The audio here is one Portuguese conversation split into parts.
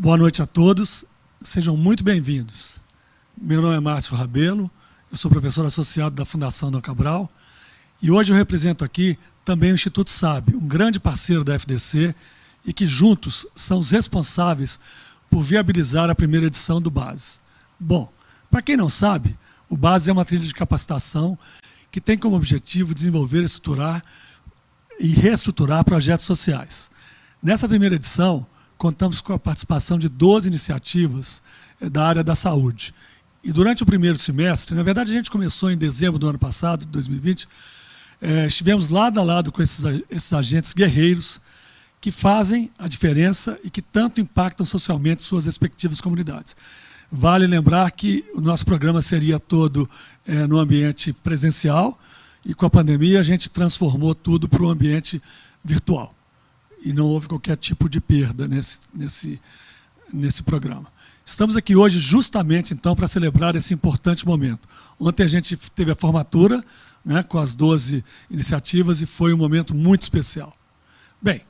Boa noite a todos, sejam muito bem-vindos. Meu nome é Márcio Rabelo, eu sou professor associado da Fundação Dom Cabral e hoje eu represento aqui também o Instituto SAB, um grande parceiro da FDC e que juntos são os responsáveis por viabilizar a primeira edição do BASE. Bom, para quem não sabe, o BASE é uma trilha de capacitação que tem como objetivo desenvolver, estruturar e reestruturar projetos sociais. Nessa primeira edição, contamos com a participação de 12 iniciativas da área da saúde. E durante o primeiro semestre, na verdade a gente começou em dezembro do ano passado, 2020, estivemos lado a lado com esses agentes guerreiros que fazem a diferença e que tanto impactam socialmente suas respectivas comunidades. Vale lembrar que o nosso programa seria todo no ambiente presencial e com a pandemia a gente transformou tudo para o ambiente virtual. E não houve qualquer tipo de perda nesse programa. Estamos aqui hoje justamente, então, para celebrar esse importante momento. Ontem a gente teve a formatura, né, com as 12 iniciativas e foi um momento muito especial. Bem,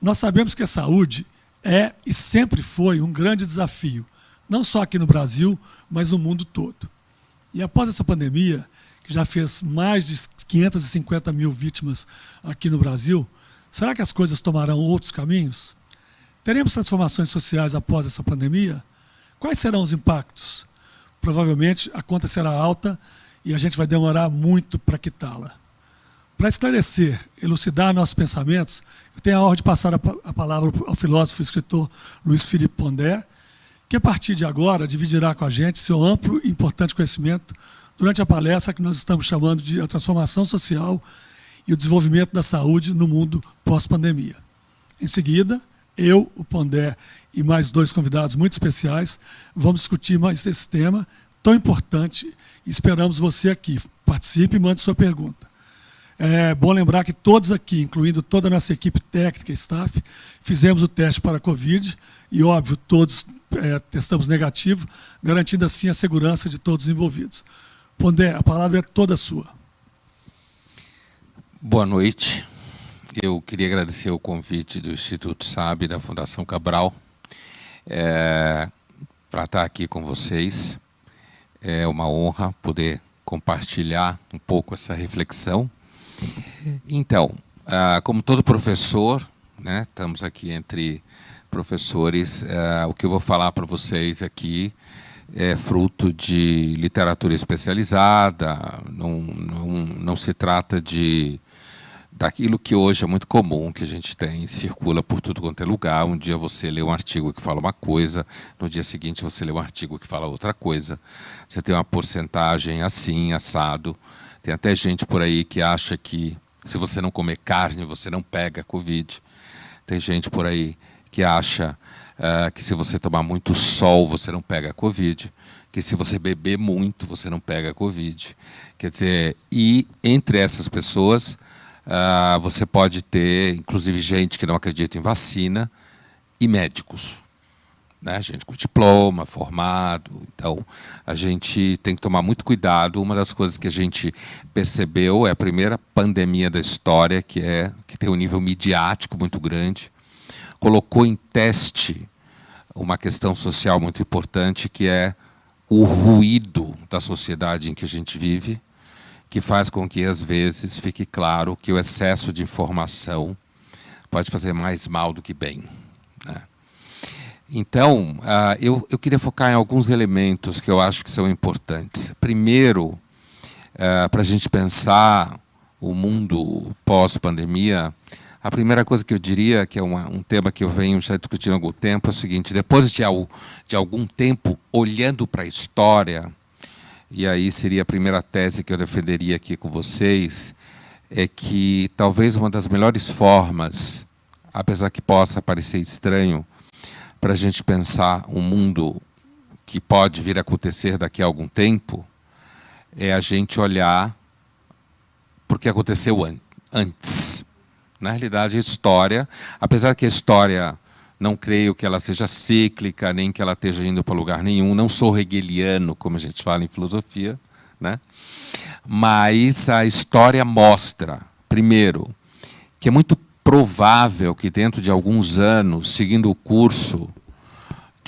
nós sabemos que a saúde é e sempre foi um grande desafio, não só aqui no Brasil, mas no mundo todo. E após essa pandemia, que já fez mais de 550 mil vítimas aqui no Brasil, será que as coisas tomarão outros caminhos? Teremos transformações sociais após essa pandemia? Quais serão os impactos? Provavelmente a conta será alta e a gente vai demorar muito para quitá-la. Para esclarecer, elucidar nossos pensamentos, eu tenho a honra de passar a palavra ao filósofo e escritor Luiz Felipe Pondé, que a partir de agora dividirá com a gente seu amplo e importante conhecimento durante a palestra que nós estamos chamando de a transformação social e o desenvolvimento da saúde no mundo pós-pandemia. Em seguida, eu, o Pondé e mais 2 convidados muito especiais vamos discutir mais esse tema tão importante e esperamos você aqui. Participe e mande sua pergunta. É bom lembrar que todos aqui, incluindo toda a nossa equipe técnica e staff, fizemos o teste para a Covid e, óbvio, todos testamos negativo, garantindo assim a segurança de todos os envolvidos. Pondé, a palavra é toda sua. Boa noite. Eu queria agradecer o convite do Instituto SAB, da Fundação Cabral, para estar aqui com vocês. É uma honra poder compartilhar um pouco essa reflexão. Então, como todo professor, né, estamos aqui entre professores, o que eu vou falar para vocês aqui é fruto de literatura especializada, não se trata daquilo que hoje é muito comum, que a gente circula por tudo quanto é lugar. Um dia você lê um artigo que fala uma coisa, no dia seguinte você lê um artigo que fala outra coisa. Você tem uma porcentagem assim, assado. Tem até gente por aí que acha que se você não comer carne, você não pega Covid. Tem gente por aí que acha que se você tomar muito sol, você não pega Covid. Que se você beber muito, você não pega Covid. Quer dizer, e entre essas pessoas, você pode ter, inclusive, gente que não acredita em vacina e médicos. Né? Gente com diploma, formado. Então, a gente tem que tomar muito cuidado. Uma das coisas que a gente percebeu é a primeira pandemia da história, que tem um nível midiático muito grande, colocou em teste uma questão social muito importante, que é o ruído da sociedade em que a gente vive, que faz com que, às vezes, fique claro que o excesso de informação pode fazer mais mal do que bem. Né? Então, eu queria focar em alguns elementos que eu acho que são importantes. Primeiro, para a gente pensar o mundo pós-pandemia, a primeira coisa que eu diria, que é um tema que eu venho já discutindo há algum tempo, é o seguinte: depois de algum tempo olhando para a história, e aí seria a primeira tese que eu defenderia aqui com vocês, é que talvez uma das melhores formas, apesar que possa parecer estranho, para a gente pensar um mundo que pode vir a acontecer daqui a algum tempo, é a gente olhar para o que aconteceu antes. Na realidade, a história, apesar que a história, não creio que ela seja cíclica, nem que ela esteja indo para lugar nenhum, não sou hegeliano, como a gente fala em filosofia, né? Mas a história mostra, primeiro, que é muito provável que dentro de alguns anos, seguindo o curso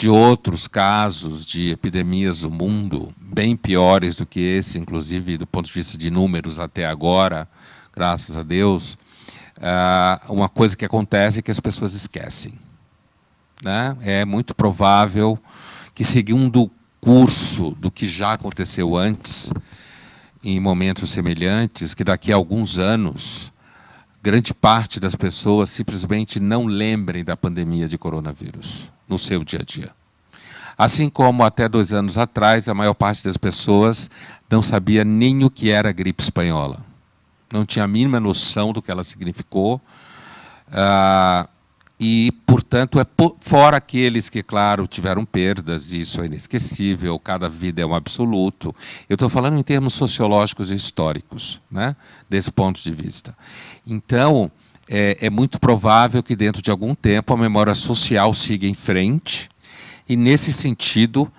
de outros casos de epidemias do mundo, bem piores do que esse, inclusive do ponto de vista de números até agora, graças a Deus, uma coisa que acontece é que as pessoas esquecem, né? É muito provável que, seguindo o curso do que já aconteceu antes, em momentos semelhantes, que daqui a alguns anos, grande parte das pessoas simplesmente não lembrem da pandemia de coronavírus no seu dia a dia. Assim como até 2 anos atrás, a maior parte das pessoas não sabia nem o que era a gripe espanhola. Não tinha a mínima noção do que ela significou. E, portanto, fora aqueles que, claro, tiveram perdas, e isso é inesquecível, cada vida é um absoluto. Eu estou falando em termos sociológicos e históricos, né, desse ponto de vista. Então, é muito provável que, dentro de algum tempo, a memória social siga em frente, e, nesse sentido,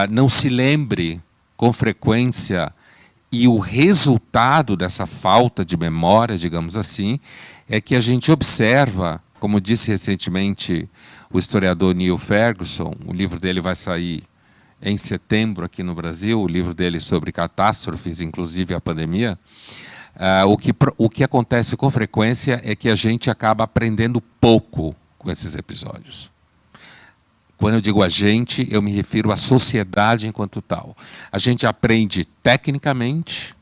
não se lembre com frequência, e o resultado dessa falta de memória, digamos assim, é que a gente observa, como disse recentemente o historiador Neil Ferguson, o livro dele vai sair em setembro aqui no Brasil, o livro dele sobre catástrofes, inclusive a pandemia. O que acontece com frequência é que a gente acaba aprendendo pouco com esses episódios. Quando eu digo a gente, eu me refiro à sociedade enquanto tal. A gente aprende tecnicamente,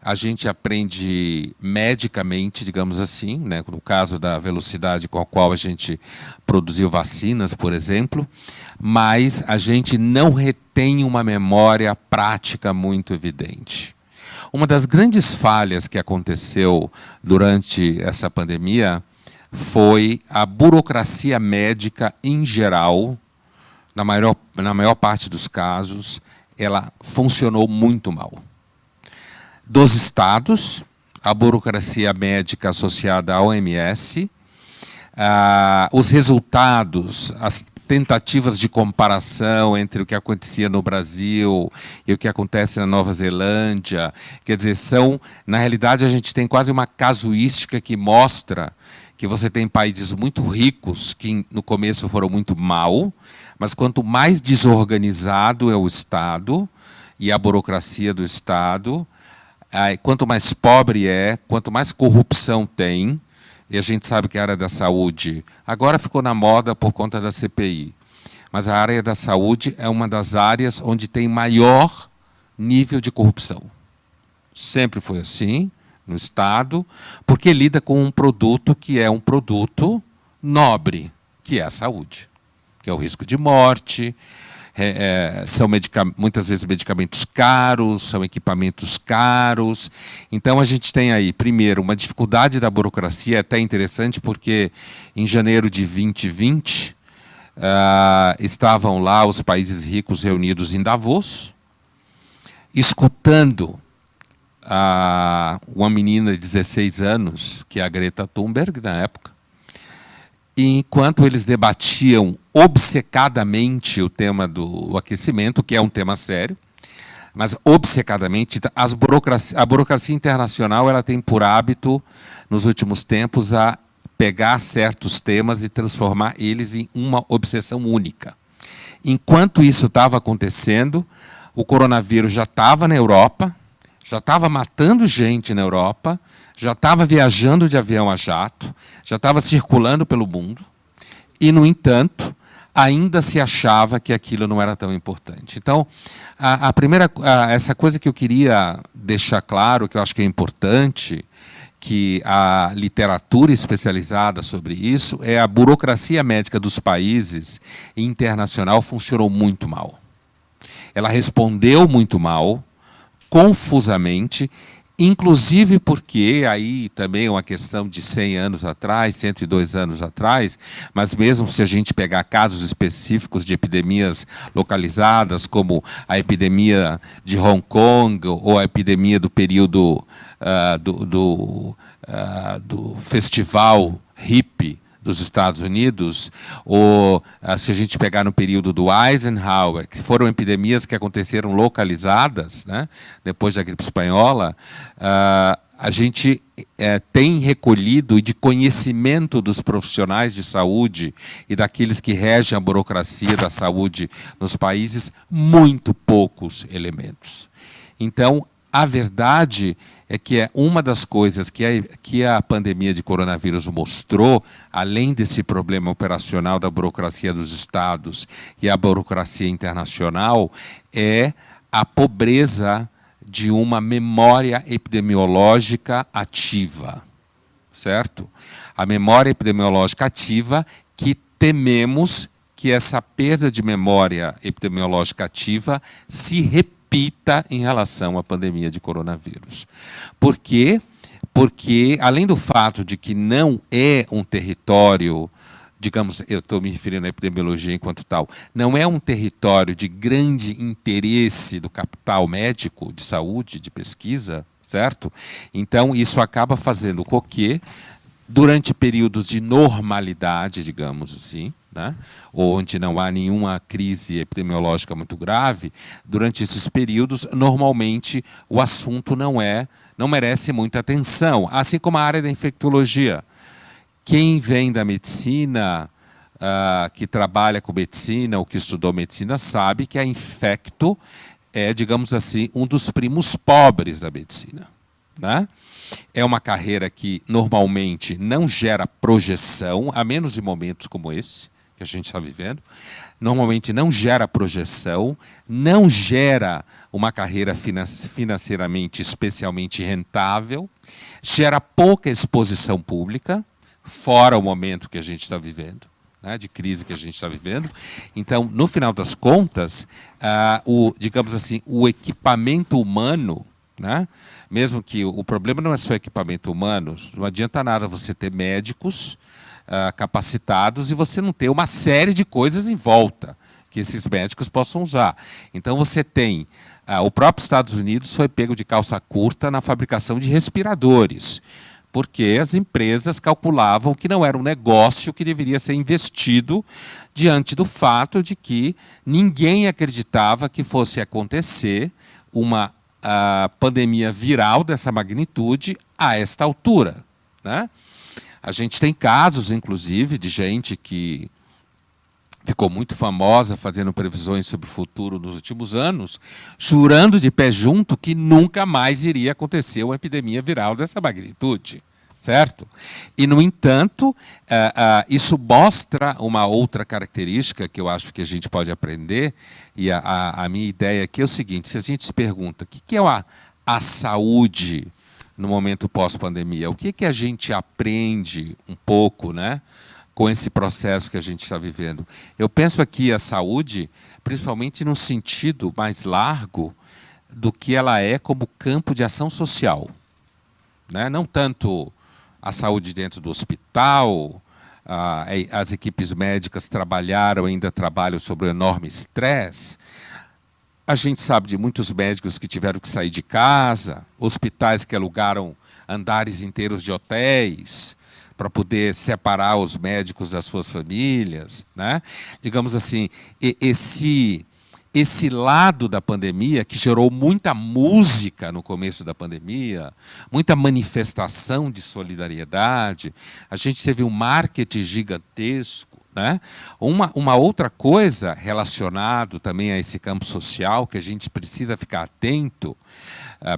a gente aprende medicamente, digamos assim, né, no caso da velocidade com a qual a gente produziu vacinas, por exemplo, mas a gente não retém uma memória prática muito evidente. Uma das grandes falhas que aconteceu durante essa pandemia foi a burocracia médica em geral, na maior parte dos casos, ela funcionou muito mal. Dos estados, a burocracia médica associada à OMS, os resultados, as tentativas de comparação entre o que acontecia no Brasil e o que acontece na Nova Zelândia, quer dizer, na realidade, a gente tem quase uma casuística que mostra que você tem países muito ricos, que no começo foram muito mal, mas quanto mais desorganizado é o Estado e a burocracia do Estado, quanto mais pobre quanto mais corrupção tem, e a gente sabe que a área da saúde agora ficou na moda por conta da CPI, mas a área da saúde é uma das áreas onde tem maior nível de corrupção. Sempre foi assim no Estado, porque lida com um produto que é um produto nobre, que é a saúde, que é o risco de morte, são muitas vezes medicamentos caros, são equipamentos caros. Então, a gente tem aí, primeiro, uma dificuldade da burocracia, é até interessante, porque em janeiro de 2020, estavam lá os países ricos reunidos em Davos, escutando uma menina de 16 anos, que é a Greta Thunberg, na época, e enquanto eles debatiam obcecadamente o tema do aquecimento, que é um tema sério, mas obcecadamente, a burocracia internacional ela tem por hábito, nos últimos tempos, a pegar certos temas e transformar eles em uma obsessão única. Enquanto isso estava acontecendo, o coronavírus já estava na Europa, já estava matando gente na Europa, já estava viajando de avião a jato, já estava circulando pelo mundo, e, no entanto, ainda se achava que aquilo não era tão importante. Então, essa coisa que eu queria deixar claro, que eu acho que é importante, que a literatura especializada sobre isso, é a burocracia médica dos países internacional funcionou muito mal. Ela respondeu muito mal, confusamente, inclusive porque, aí também é uma questão de 100 anos atrás, 102 anos atrás, mas mesmo se a gente pegar casos específicos de epidemias localizadas, como a epidemia de Hong Kong, ou a epidemia do período do festival hippie dos Estados Unidos, ou se a gente pegar no período do Eisenhower, que foram epidemias que aconteceram localizadas, né, depois da gripe espanhola, a gente tem recolhido e de conhecimento dos profissionais de saúde e daqueles que regem a burocracia da saúde nos países, muito poucos elementos. Então, a verdade é que é uma das coisas que a pandemia de coronavírus mostrou, além desse problema operacional da burocracia dos estados e a burocracia internacional, é a pobreza de uma memória epidemiológica ativa, certo? A memória epidemiológica ativa que tememos que essa perda de memória epidemiológica ativa se repita em relação à pandemia de coronavírus. Por quê? Porque, além do fato de que não é um território, digamos, eu estou me referindo à epidemiologia enquanto tal, não é um território de grande interesse do capital médico, de saúde, de pesquisa, certo? Então, isso acaba fazendo com que, durante períodos de normalidade, digamos assim, né, onde não há nenhuma crise epidemiológica muito grave, durante esses períodos, normalmente, o assunto não merece muita atenção, assim como a área da infectologia. Quem vem da medicina, que trabalha com medicina ou que estudou medicina, sabe que a infecto é, digamos assim, um dos primos pobres da medicina, né? É uma carreira que normalmente não gera projeção, a menos em momentos como esse que a gente está vivendo. Normalmente não gera projeção, não gera uma carreira financeiramente especialmente rentável, gera pouca exposição pública, fora o momento que a gente está vivendo, né, de crise que a gente está vivendo. Então, no final das contas, digamos assim, o equipamento humano, né, mesmo que o problema não é só equipamento humano, não adianta nada você ter médicos capacitados e você não ter uma série de coisas em volta que esses médicos possam usar. Então, você tem... o próprio Estados Unidos foi pego de calça curta na fabricação de respiradores, porque as empresas calculavam que não era um negócio que deveria ser investido diante do fato de que ninguém acreditava que fosse acontecer uma pandemia viral dessa magnitude a esta altura, né? A gente tem casos, inclusive, de gente que ficou muito famosa fazendo previsões sobre o futuro nos últimos anos, jurando de pé junto que nunca mais iria acontecer uma epidemia viral dessa magnitude, certo? E, no entanto, isso mostra uma outra característica que eu acho que a gente pode aprender, e a minha ideia aqui é o seguinte: se a gente se pergunta o que é a saúde no momento pós-pandemia, o que a gente aprende um pouco, né, com esse processo que a gente está vivendo? Eu penso aqui a saúde, principalmente no sentido mais largo do que ela é como campo de ação social, né? Não tanto a saúde dentro do hospital, as equipes médicas ainda trabalham sob um enorme estresse. A gente sabe de muitos médicos que tiveram que sair de casa, hospitais que alugaram andares inteiros de hotéis para poder separar os médicos das suas famílias, né? Digamos assim, esse lado da pandemia, que gerou muita música no começo da pandemia, muita manifestação de solidariedade, a gente teve um marketing gigantesco, né? Uma outra coisa relacionada também a esse campo social, que a gente precisa ficar atento,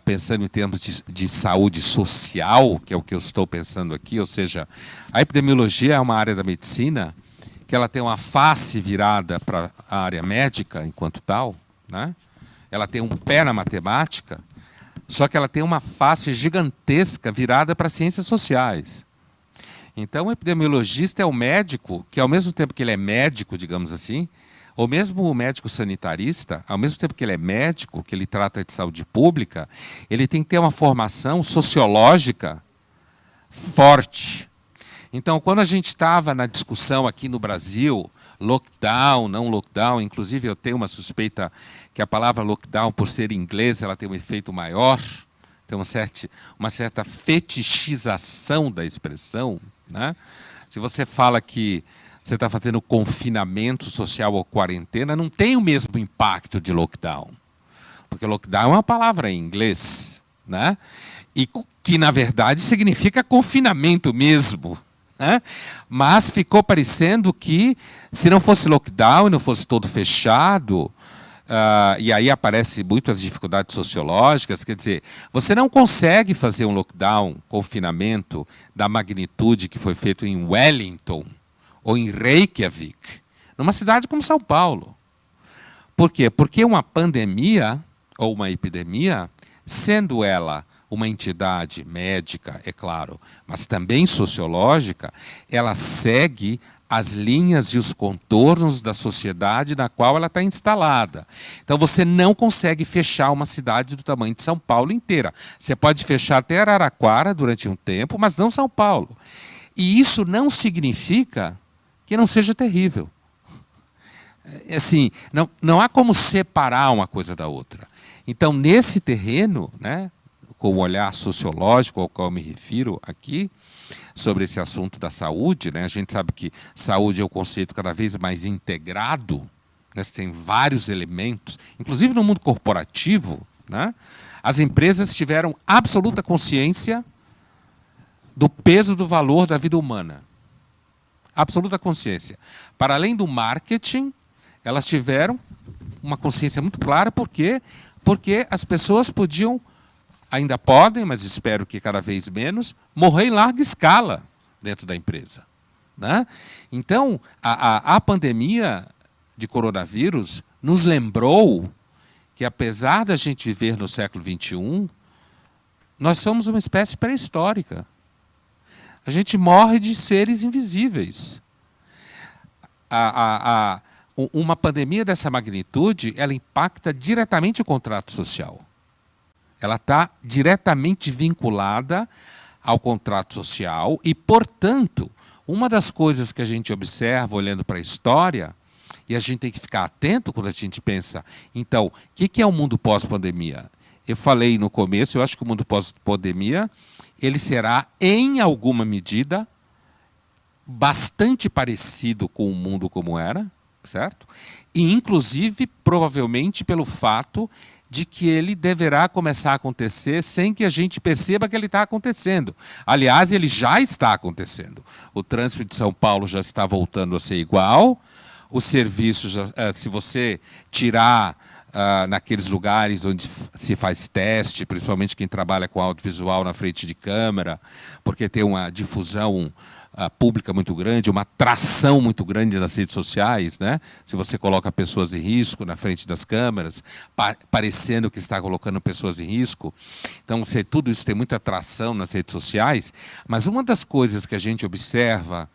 pensando em termos de saúde social, que é o que eu estou pensando aqui, ou seja, a epidemiologia é uma área da medicina que ela tem uma face virada para a área médica enquanto tal, né? Ela tem um pé na matemática, só que ela tem uma face gigantesca virada para as ciências sociais. Então, o epidemiologista é o médico que, ao mesmo tempo que ele é médico, digamos assim, ou mesmo o médico sanitarista, ao mesmo tempo que ele é médico, que ele trata de saúde pública, ele tem que ter uma formação sociológica forte. Então, quando a gente estava na discussão aqui no Brasil, lockdown, não lockdown, inclusive eu tenho uma suspeita que a palavra lockdown, por ser inglesa, ela tem um efeito maior, tem uma certa fetichização da expressão, né? Se você fala que você está fazendo confinamento social ou quarentena, não tem o mesmo impacto de lockdown, porque lockdown é uma palavra em inglês, né? e que, na verdade, significa confinamento mesmo. Né? Mas ficou parecendo que, se não fosse lockdown e não fosse todo fechado, e aí aparecem muitas dificuldades sociológicas, quer dizer, você não consegue fazer um lockdown, confinamento, da magnitude que foi feito em Wellington ou em Reykjavik, numa cidade como São Paulo. Por quê? Porque uma pandemia ou uma epidemia, sendo ela uma entidade médica, é claro, mas também sociológica, ela segue as linhas e os contornos da sociedade na qual ela está instalada. Então você não consegue fechar uma cidade do tamanho de São Paulo inteira. Você pode fechar até Araraquara durante um tempo, mas não São Paulo. E isso não significa que não seja terrível. Assim, não há como separar uma coisa da outra. Então, nesse terreno, né, com o olhar sociológico ao qual eu me refiro aqui, sobre esse assunto da saúde, né, a gente sabe que saúde é um conceito cada vez mais integrado, né, tem vários elementos, inclusive no mundo corporativo, né, as empresas tiveram absoluta consciência do peso do valor da vida humana. Absoluta consciência. Para além do marketing, elas tiveram uma consciência muito clara, porque as pessoas podiam, ainda podem, mas espero que cada vez menos, morrer em larga escala dentro da empresa. Né? Então, a pandemia de coronavírus nos lembrou que, apesar da gente viver no século XXI, nós somos uma espécie pré-histórica. A gente morre de seres invisíveis. Uma pandemia dessa magnitude, ela impacta diretamente o contrato social. Ela está diretamente vinculada ao contrato social e, portanto, uma das coisas que a gente observa olhando para a história, e a gente tem que ficar atento quando a gente pensa, então, o que é o mundo pós-pandemia? Eu falei no começo, eu acho que o mundo pós-pandemia, ele será, em alguma medida, bastante parecido com o mundo como era, certo? E, inclusive, provavelmente pelo fato de que ele deverá começar a acontecer sem que a gente perceba que ele está acontecendo. Aliás, ele já está acontecendo. O trânsito de São Paulo já está voltando a ser igual, os serviços, se você tirar naqueles lugares onde se faz teste, principalmente quem trabalha com audiovisual na frente de câmera, porque tem uma difusão pública muito grande, uma atração muito grande nas redes sociais, né? Se você coloca pessoas em risco na frente das câmeras, parecendo que está colocando pessoas em risco. Então, tudo isso tem muita atração nas redes sociais, mas uma das coisas que a gente observa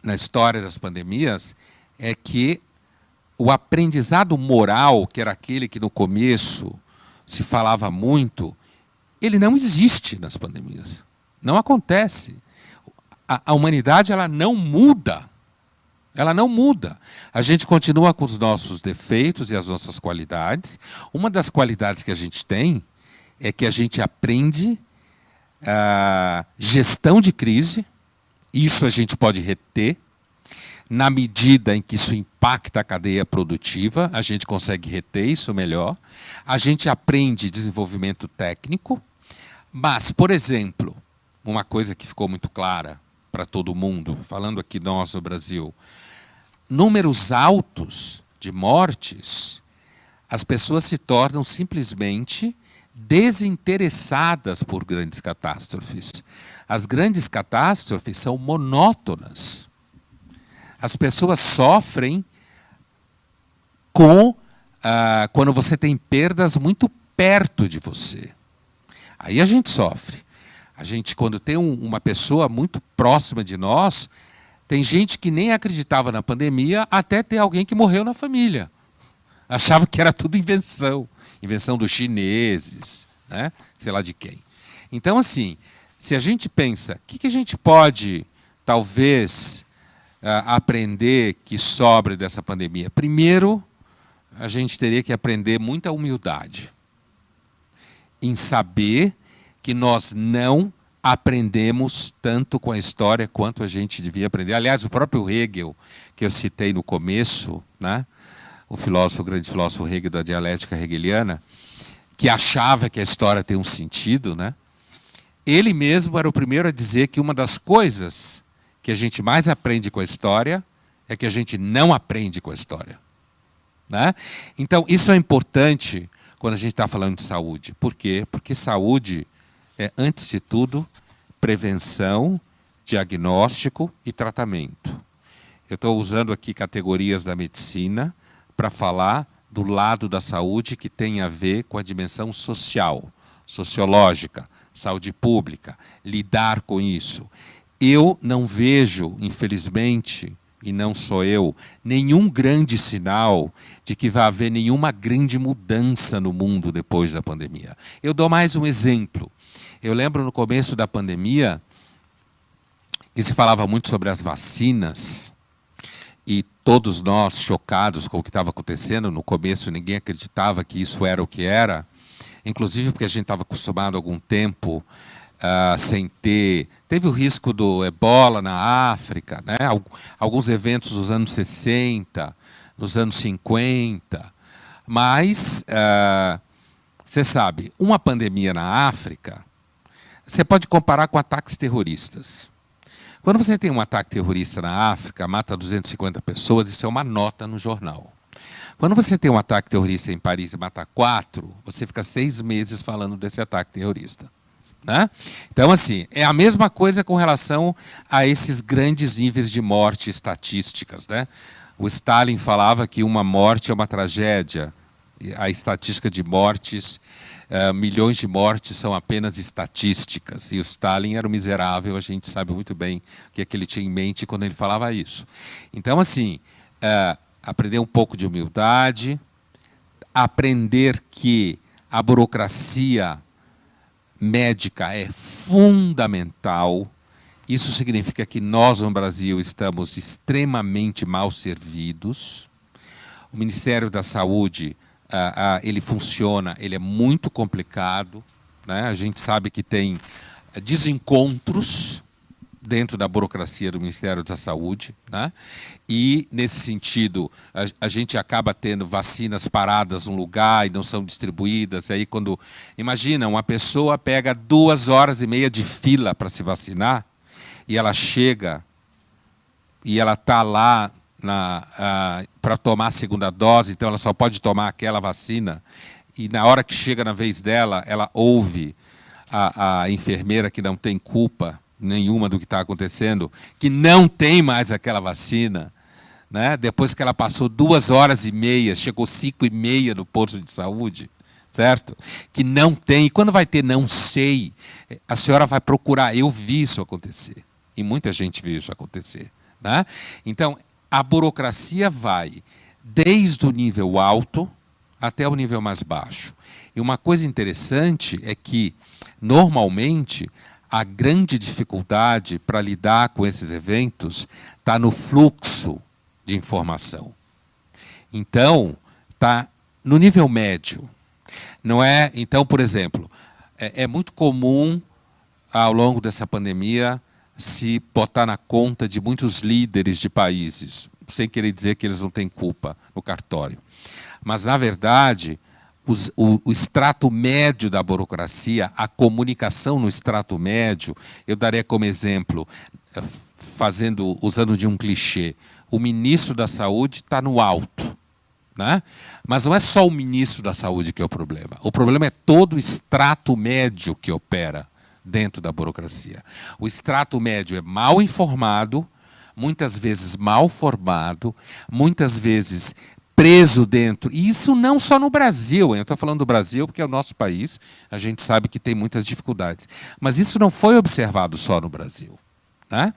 na história das pandemias é que o aprendizado moral, que era aquele que no começo se falava muito, ele não existe nas pandemias. Não acontece. A humanidade, ela não muda. Ela não muda. A gente continua com os nossos defeitos e as nossas qualidades. Uma das qualidades que a gente tem é que a gente aprende gestão de crise. Isso a gente pode reter. Na medida em que isso impacta a cadeia produtiva, a gente consegue reter isso melhor. A gente aprende desenvolvimento técnico. Mas, por exemplo, uma coisa que ficou muito clara para todo mundo, falando aqui nós no Brasil, números altos de mortes, as pessoas se tornam simplesmente desinteressadas por grandes catástrofes. As grandes catástrofes são monótonas. As pessoas sofrem quando você tem perdas muito perto de você. Aí a gente sofre. A gente, quando tem uma pessoa muito próxima de nós, tem gente que nem acreditava na pandemia até ter alguém que morreu na família. Achava que era tudo invenção. Invenção dos chineses, né? Sei lá de quem. Então, assim, se a gente pensa, o que a gente pode, talvez, aprender que sobre dessa pandemia? Primeiro, a gente teria que aprender muita humildade em saber que nós não aprendemos tanto com a história quanto a gente devia aprender. Aliás, o próprio Hegel, que eu citei no começo, né, o grande filósofo Hegel da dialética hegeliana, que achava que a história tem um sentido, né? Ele mesmo era o primeiro a dizer que uma das coisas que a gente mais aprende com a história é que a gente não aprende com a história, né? Então, isso é importante quando a gente está falando de saúde. Por quê? Porque saúde é, antes de tudo, prevenção, diagnóstico e tratamento. Eu estou usando aqui categorias da medicina para falar do lado da saúde que tem a ver com a dimensão social, sociológica, saúde pública, lidar com isso. Eu não vejo, infelizmente, e não sou eu, nenhum grande sinal de que vai haver nenhuma grande mudança no mundo depois da pandemia. Eu dou mais um exemplo. Eu lembro no começo da pandemia que se falava muito sobre as vacinas, e todos nós chocados com o que estava acontecendo. No começo ninguém acreditava que isso era o que era, inclusive porque a gente estava acostumado há algum tempo sem ter... Teve o risco do ebola na África, né? Alguns eventos dos anos 60, nos anos 50, mas você sabe, uma pandemia na África, você pode comparar com ataques terroristas. Quando você tem um ataque terrorista na África, mata 250 pessoas, isso é uma nota no jornal. Quando você tem um ataque terrorista em Paris e mata 4, você fica 6 meses falando desse ataque terrorista, né? Então, assim, é a mesma coisa com relação a esses grandes níveis de morte estatísticas, né? O Stalin falava que uma morte é uma tragédia. A estatística de mortes, milhões de mortes são apenas estatísticas. E o Stalin era um miserável, a gente sabe muito bem o que é que ele tinha em mente quando ele falava isso. Então, assim, aprender um pouco de humildade, aprender que a burocracia médica é fundamental. Isso significa que nós, no Brasil, estamos extremamente mal servidos. O Ministério da Saúde, ele funciona, ele é muito complicado, né? A gente sabe que tem desencontros dentro da burocracia do Ministério da Saúde, né? E, nesse sentido, a gente acaba tendo vacinas paradas num lugar e não são distribuídas. E aí, quando... Imagina, uma pessoa pega 2 horas e meia de fila para se vacinar, e ela chega e ela está lá para tomar a segunda dose, então ela só pode tomar aquela vacina, e na hora que chega na vez dela, ela ouve a enfermeira, que não tem culpa nenhuma do que está acontecendo, que não tem mais aquela vacina, né? Depois que ela passou 2 horas e meia, chegou 5h30 no posto de saúde, certo? Que não tem. E quando vai ter não sei, a senhora vai procurar. Eu vi isso acontecer. E muita gente viu isso acontecer, né? Então, a burocracia vai desde o nível alto até o nível mais baixo. E uma coisa interessante é que, normalmente, a grande dificuldade para lidar com esses eventos está no fluxo de informação. Então, está no nível médio. Não é? Então, por exemplo, é muito comum, ao longo dessa pandemia, se botar na conta de muitos líderes de países, sem querer dizer que eles não têm culpa no cartório. Mas, na verdade, o extrato médio da burocracia, a comunicação no extrato médio, eu daria como exemplo, usando de um clichê, o ministro da Saúde está no alto, né? Mas não é só o ministro da Saúde que é o problema é todo o extrato médio que opera dentro da burocracia. O extrato médio é mal informado, muitas vezes mal formado, muitas vezes preso dentro. E isso não só no Brasil. Eu estou falando do Brasil porque é o nosso país, a gente sabe que tem muitas dificuldades. Mas isso não foi observado só no Brasil, né?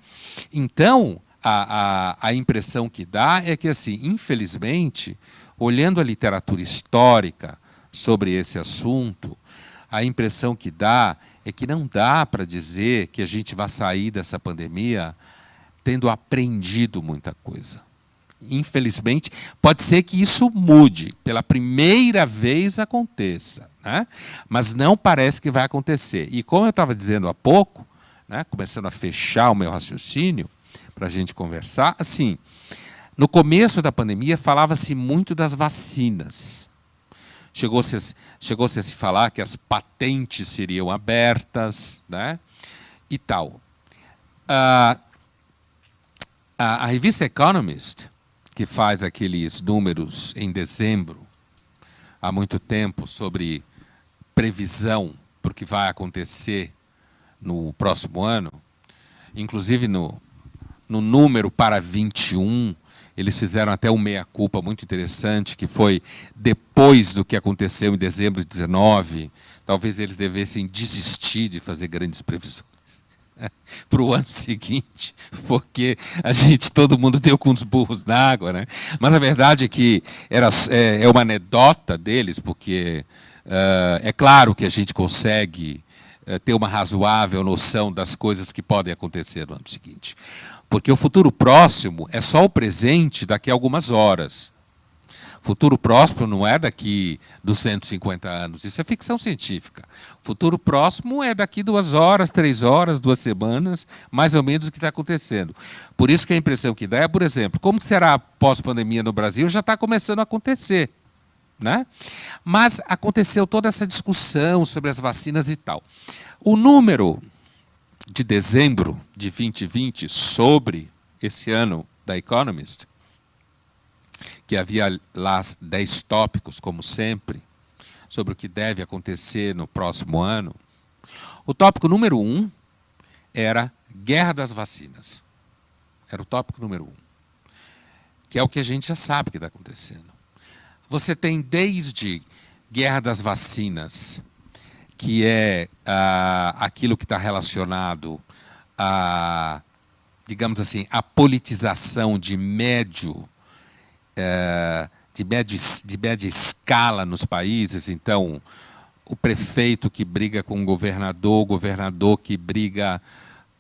Então, a impressão que dá é que, assim, infelizmente, olhando a literatura histórica sobre esse assunto, a impressão que dá é que não dá para dizer que a gente vai sair dessa pandemia tendo aprendido muita coisa. Infelizmente, pode ser que isso mude, pela primeira vez aconteça, né? Mas não parece que vai acontecer. E como eu estava dizendo há pouco, né, começando a fechar o meu raciocínio, para a gente conversar, assim, no começo da pandemia falava-se muito das vacinas. chegou-se a se falar que as patentes seriam abertas, né? E tal. A revista Economist, que faz aqueles números em dezembro, há muito tempo, sobre previsão para o que vai acontecer no próximo ano, inclusive no número para 21, eles fizeram até um meia-culpa muito interessante, que foi depois do que aconteceu em dezembro de 19, talvez eles devessem desistir de fazer grandes previsões para o ano seguinte, porque todo mundo deu com os burros na água, né? Mas a verdade é que é uma anedota deles, porque é claro que a gente consegue ter uma razoável noção das coisas que podem acontecer no ano seguinte. Porque o futuro próximo é só o presente daqui a algumas horas. Futuro próximo não é daqui 250 anos, isso é ficção científica. Futuro próximo é daqui 2 horas, 3 horas, 2 semanas, mais ou menos o que está acontecendo. Por isso que a impressão que dá é, por exemplo, como será a pós-pandemia no Brasil já está começando a acontecer, né? Mas aconteceu toda essa discussão sobre as vacinas e tal. O número de dezembro de 2020 sobre esse ano da Economist, que havia lá 10 tópicos, como sempre, sobre o que deve acontecer no próximo ano. O tópico número 1 era guerra das vacinas. Era o tópico número 1, que é o que a gente já sabe que está acontecendo. Você tem desde guerra das vacinas, que é aquilo que está relacionado a, digamos assim, a politização de média escala nos países. Então, o prefeito que briga com o governador que briga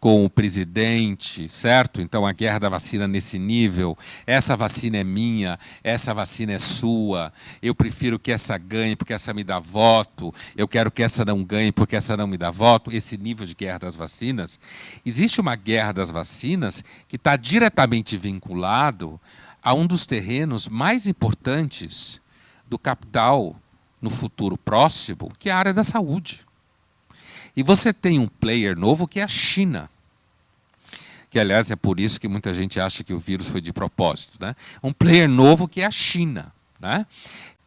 com o presidente, certo? Então, a guerra da vacina nesse nível, essa vacina é minha, essa vacina é sua, eu prefiro que essa ganhe porque essa me dá voto, eu quero que essa não ganhe porque essa não me dá voto, esse nível de guerra das vacinas. Existe uma guerra das vacinas que está diretamente vinculado a um dos terrenos mais importantes do capital no futuro próximo, que é a área da saúde. E você tem um player novo que é a China, que, aliás, é por isso que muita gente acha que o vírus foi de propósito, né? Um player novo que é a China, né?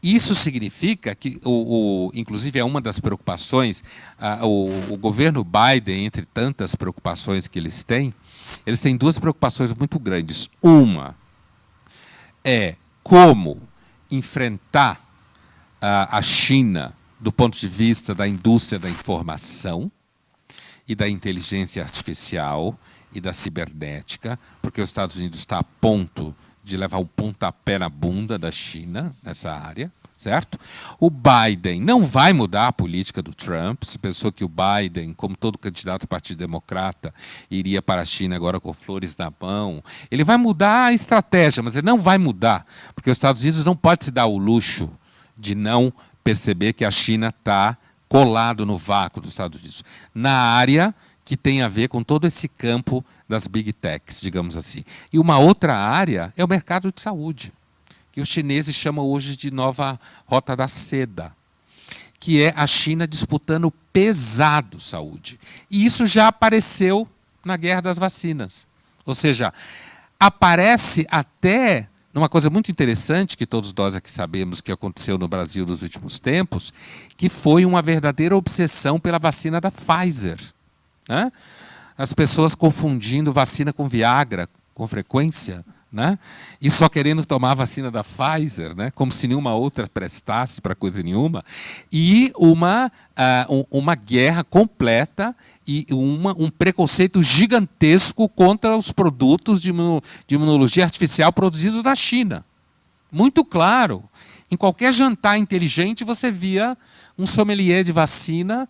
Isso significa que, inclusive, é uma das preocupações, o governo Biden, entre tantas preocupações que eles têm 2 preocupações muito grandes. Uma é como enfrentar a China do ponto de vista da indústria da informação e da inteligência artificial e da cibernética, porque os Estados Unidos está a ponto de levar um pontapé na bunda da China nessa área, certo? O Biden não vai mudar a política do Trump. Se pensou que o Biden, como todo candidato do Partido Democrata, iria para a China agora com flores na mão. Ele vai mudar a estratégia, mas ele não vai mudar, porque os Estados Unidos não pode se dar o luxo de não perceber que a China está colado no vácuo dos Estados Unidos, na área que tem a ver com todo esse campo das big techs, digamos assim. E uma outra área é o mercado de saúde, que os chineses chamam hoje de nova rota da seda, que é a China disputando pesado saúde. E isso já apareceu na guerra das vacinas. Ou seja, aparece até numa coisa muito interessante que todos nós aqui sabemos que aconteceu no Brasil nos últimos tempos, que foi uma verdadeira obsessão pela vacina da Pfizer, né? As pessoas confundindo vacina com Viagra com frequência, né? E só querendo tomar a vacina da Pfizer, né? Como se nenhuma outra prestasse para coisa nenhuma. E uma guerra completa e um preconceito gigantesco contra os produtos de imunologia artificial produzidos na China. Muito claro. Em qualquer jantar inteligente você via um sommelier de vacina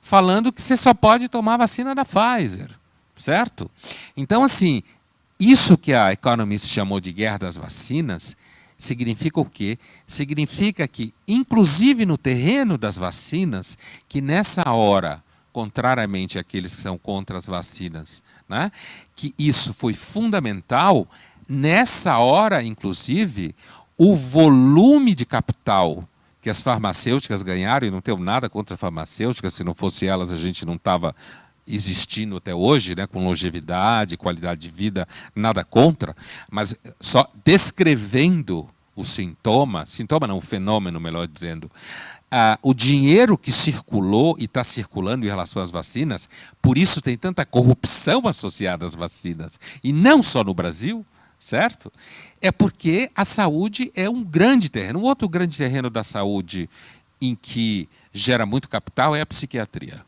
falando que você só pode tomar a vacina da Pfizer, certo? Então, assim, isso que a Economist chamou de guerra das vacinas significa o quê? Significa que, inclusive no terreno das vacinas, que nessa hora, contrariamente àqueles que são contra as vacinas, né, que isso foi fundamental, nessa hora, inclusive, o volume de capital que as farmacêuticas ganharam, e não tenho nada contra farmacêuticas, se não fosse elas a gente não estava existindo até hoje, né, com longevidade, qualidade de vida, nada contra, mas só descrevendo o sintoma não, o fenômeno, melhor dizendo, o dinheiro que circulou e está circulando em relação às vacinas, por isso tem tanta corrupção associada às vacinas, e não só no Brasil, certo? É porque a saúde é um grande terreno. Um outro grande terreno da saúde em que gera muito capital é a psiquiatria.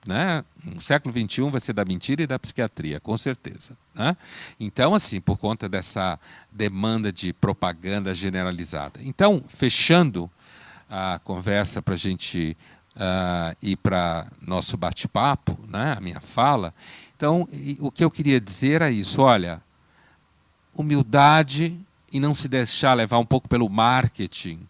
Né? No século XXI vai ser da mentira e da psiquiatria, com certeza. Né? Então, assim, por conta dessa demanda de propaganda generalizada. Então, fechando a conversa para a gente ir para nosso bate-papo, né? A minha fala, então, o que eu queria dizer é isso, olha, humildade e não se deixar levar um pouco pelo marketing,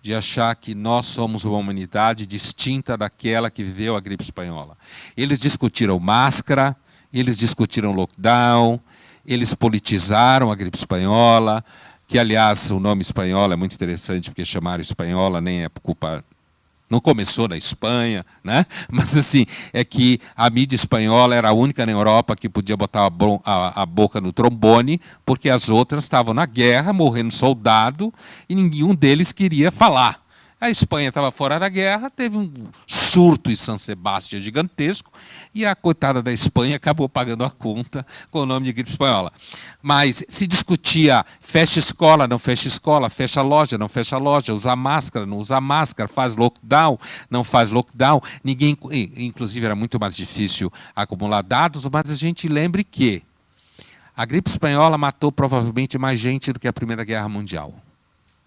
de achar que nós somos uma humanidade distinta daquela que viveu a gripe espanhola. Eles discutiram máscara, eles discutiram lockdown, eles politizaram a gripe espanhola, que, aliás, o nome espanhola é muito interessante, porque chamaram espanhola nem é culpa... Não começou na Espanha, né? Mas assim, é que a mídia espanhola era a única na Europa que podia botar a boca no trombone, porque as outras estavam na guerra, morrendo soldado, e nenhum deles queria falar. A Espanha estava fora da guerra, teve um surto em São Sebastião gigantesco, e a coitada da Espanha acabou pagando a conta com o nome de gripe espanhola. Mas se discutia fecha escola, não fecha escola, fecha loja, não fecha loja, usa máscara, não usa máscara, faz lockdown, não faz lockdown. Ninguém, inclusive era muito mais difícil acumular dados, mas a gente lembre que a gripe espanhola matou provavelmente mais gente do que a Primeira Guerra Mundial.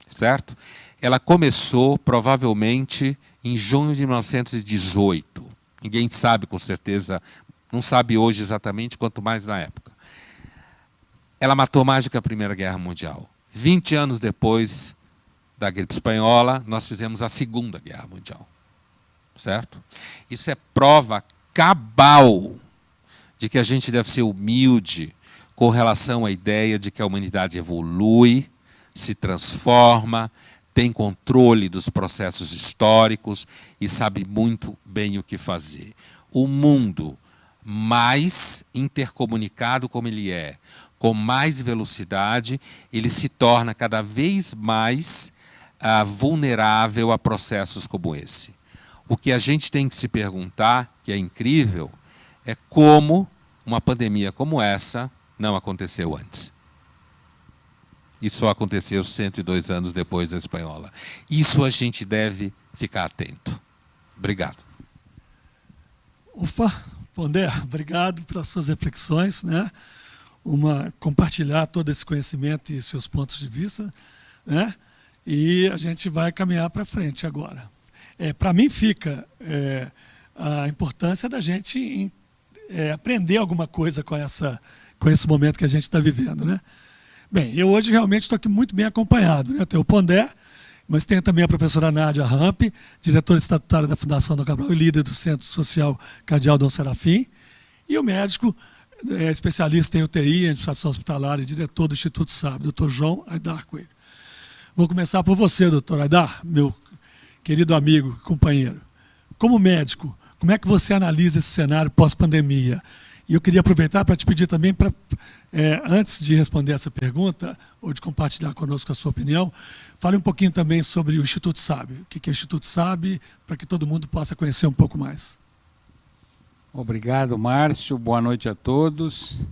Certo? Ela começou, provavelmente, em junho de 1918. Ninguém sabe com certeza, não sabe hoje exatamente, quanto mais na época. Ela matou mais do que a Primeira Guerra Mundial. 20 anos depois da gripe espanhola, nós fizemos a Segunda Guerra Mundial. Certo? Isso é prova cabal de que a gente deve ser humilde com relação à ideia de que a humanidade evolui, se transforma, tem controle dos processos históricos e sabe muito bem o que fazer. O mundo mais intercomunicado como ele é, com mais velocidade, ele se torna cada vez mais vulnerável a processos como esse. O que a gente tem que se perguntar, que é incrível, é como uma pandemia como essa não aconteceu antes. E só aconteceu 102 anos depois da espanhola. Isso a gente deve ficar atento. Obrigado. Ufa, Pondé, obrigado pelas suas reflexões, né? Compartilhar todo esse conhecimento e seus pontos de vista, né? E a gente vai caminhar para frente agora. Para mim fica a importância da gente aprender alguma coisa com esse momento que a gente está vivendo, né? Bem, eu hoje realmente estou aqui muito bem acompanhado, né? Tenho o Pondé, mas tenho também a professora Nádia Ramp, diretora estatutária da Fundação Dom Cabral e líder do Centro Social Cardeal Dom Serafim, e o médico especialista em UTI, administração hospitalar e diretor do Instituto SAB, Dr. João Aidar Coelho. Vou começar por você, Dr. Aidar, meu querido amigo e companheiro. Como médico, como é que você analisa esse cenário pós-pandemia? E eu queria aproveitar para te pedir também, antes de responder essa pergunta, ou de compartilhar conosco a sua opinião, fale um pouquinho também sobre o Instituto SAB. O que é o Instituto SAB, para que todo mundo possa conhecer um pouco mais. Obrigado, Márcio. Boa noite a todos.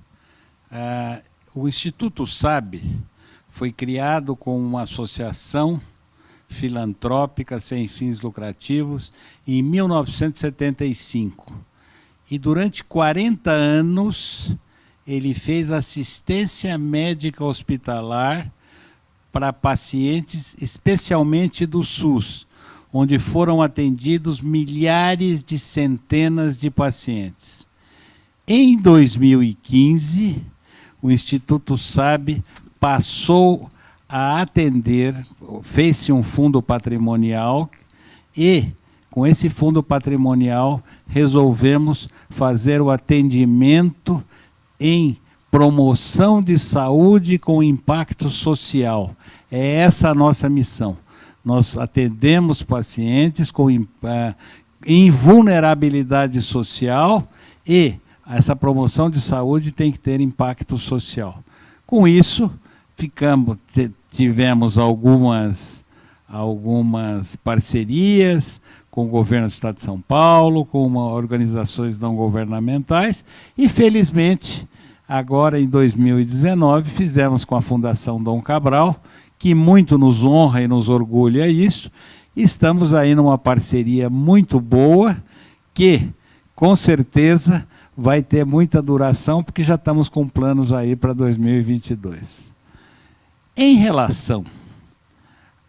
O Instituto SAB foi criado como uma associação filantrópica sem fins lucrativos em 1975. E durante 40 anos ele fez assistência médica hospitalar para pacientes, especialmente do SUS, onde foram atendidos milhares de centenas de pacientes. Em 2015, o Instituto SAB passou a atender, fez-se um fundo patrimonial e, com esse fundo patrimonial, resolvemos fazer o atendimento em promoção de saúde com impacto social. É essa a nossa missão. nós atendemos pacientes em vulnerabilidade social e essa promoção de saúde tem que ter impacto social. Com isso, tivemos algumas parcerias com o governo do Estado de São Paulo, com organizações não governamentais, e felizmente, agora em 2019, fizemos com a Fundação Dom Cabral, que muito nos honra e nos orgulha isso. Estamos aí numa parceria muito boa, que com certeza vai ter muita duração, porque já estamos com planos aí para 2022. Em relação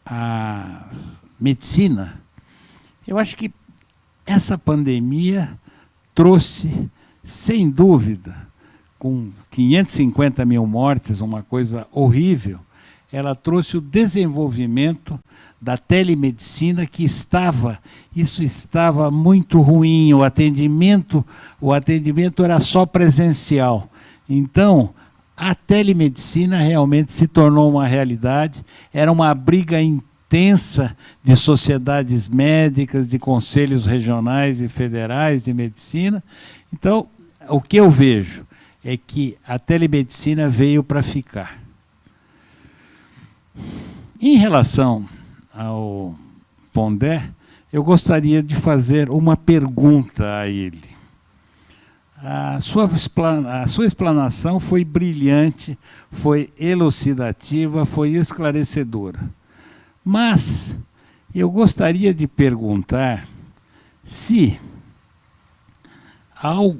à medicina, eu acho que essa pandemia trouxe, sem dúvida, com 550 mil mortes, uma coisa horrível, ela trouxe o desenvolvimento da telemedicina, que estava muito ruim, o atendimento era só presencial. Então, a telemedicina realmente se tornou uma realidade, era uma briga intensa de sociedades médicas, de conselhos regionais e federais de medicina. Então, o que eu vejo é que a telemedicina veio para ficar. Em relação ao Pondé, eu gostaria de fazer uma pergunta a ele. A sua explanação foi brilhante, foi elucidativa, foi esclarecedora. Mas eu gostaria de perguntar se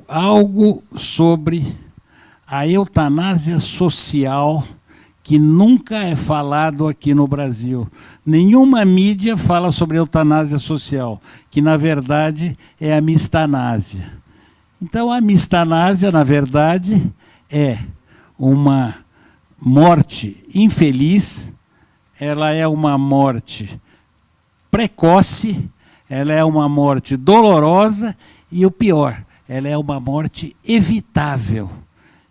algo sobre a eutanásia social, que nunca é falado aqui no Brasil. Nenhuma mídia fala sobre eutanásia social, que na verdade é a mistanásia. Então a mistanásia, na verdade, é uma morte infeliz, ela é uma morte precoce, ela é uma morte dolorosa e o pior, ela é uma morte evitável.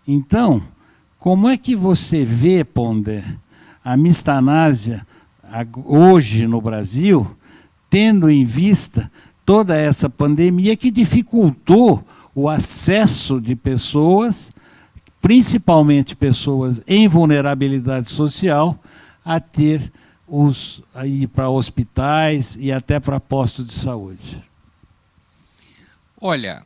Então, como é que você vê, Pondé, a mistanásia hoje no Brasil, tendo em vista toda essa pandemia que dificultou o acesso de pessoas, principalmente pessoas em vulnerabilidade social, a ir para hospitais e até para postos de saúde? Olha,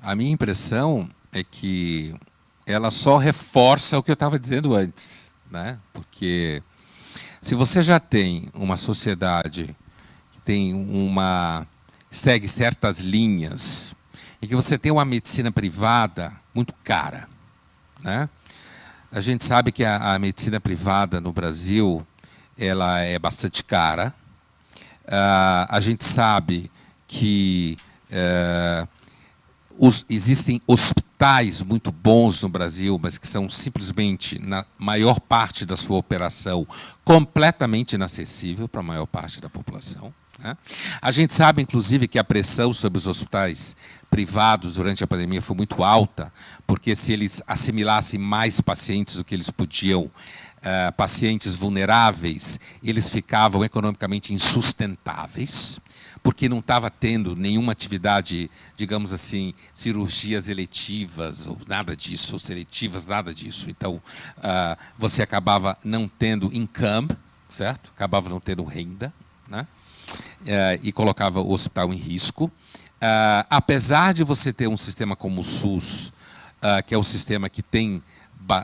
a minha impressão é que ela só reforça o que eu estava dizendo antes, né? Porque se você já tem uma sociedade que segue certas linhas e que você tem uma medicina privada muito cara, né? A gente sabe que a medicina privada no Brasil ela é bastante cara. A gente sabe que existem hospitais muito bons no Brasil, mas que são simplesmente, na maior parte da sua operação, completamente inacessível para a maior parte da população, né? A gente sabe, inclusive, que a pressão sobre os hospitais privados durante a pandemia foi muito alta, porque se eles assimilassem mais pacientes do que eles podiam, pacientes vulneráveis, eles ficavam economicamente insustentáveis, porque não estava tendo nenhuma atividade, digamos assim, cirurgias eletivas, ou nada disso, ou seletivas, nada disso. Então, você acabava não tendo income, certo? Acabava não tendo renda, né? E colocava o hospital em risco. Apesar de você ter um sistema como o SUS, que é um sistema que tem,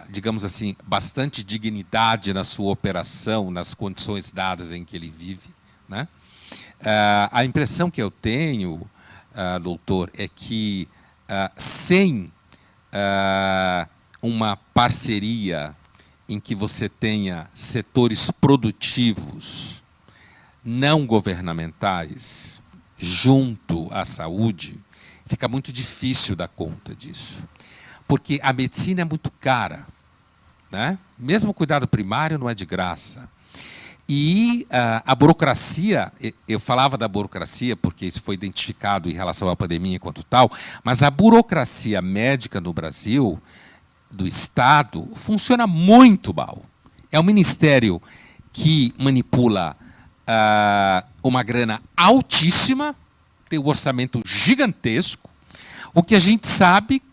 digamos assim, bastante dignidade na sua operação, nas condições dadas em que ele vive, né? A impressão que eu tenho, doutor, é que sem uma parceria em que você tenha setores produtivos não governamentais junto à saúde, fica muito difícil dar conta disso. Porque a medicina é muito cara, né? Mesmo o cuidado primário não é de graça. E a burocracia, eu falava da burocracia porque isso foi identificado em relação à pandemia enquanto tal, mas a burocracia médica no Brasil, do Estado, funciona muito mal. É um ministério que manipula uma grana altíssima, tem um orçamento gigantesco, o que a gente sabe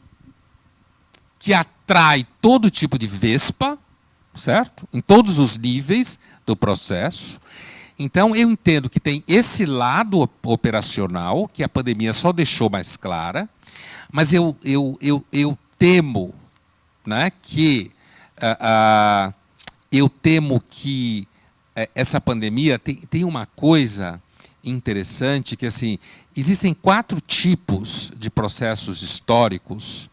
que atrai todo tipo de vespa, certo? Em todos os níveis do processo. Então, eu entendo que tem esse lado operacional, que a pandemia só deixou mais clara, mas eu temo, né, que essa pandemia tem uma coisa interessante, que assim, existem 4 tipos de processos históricos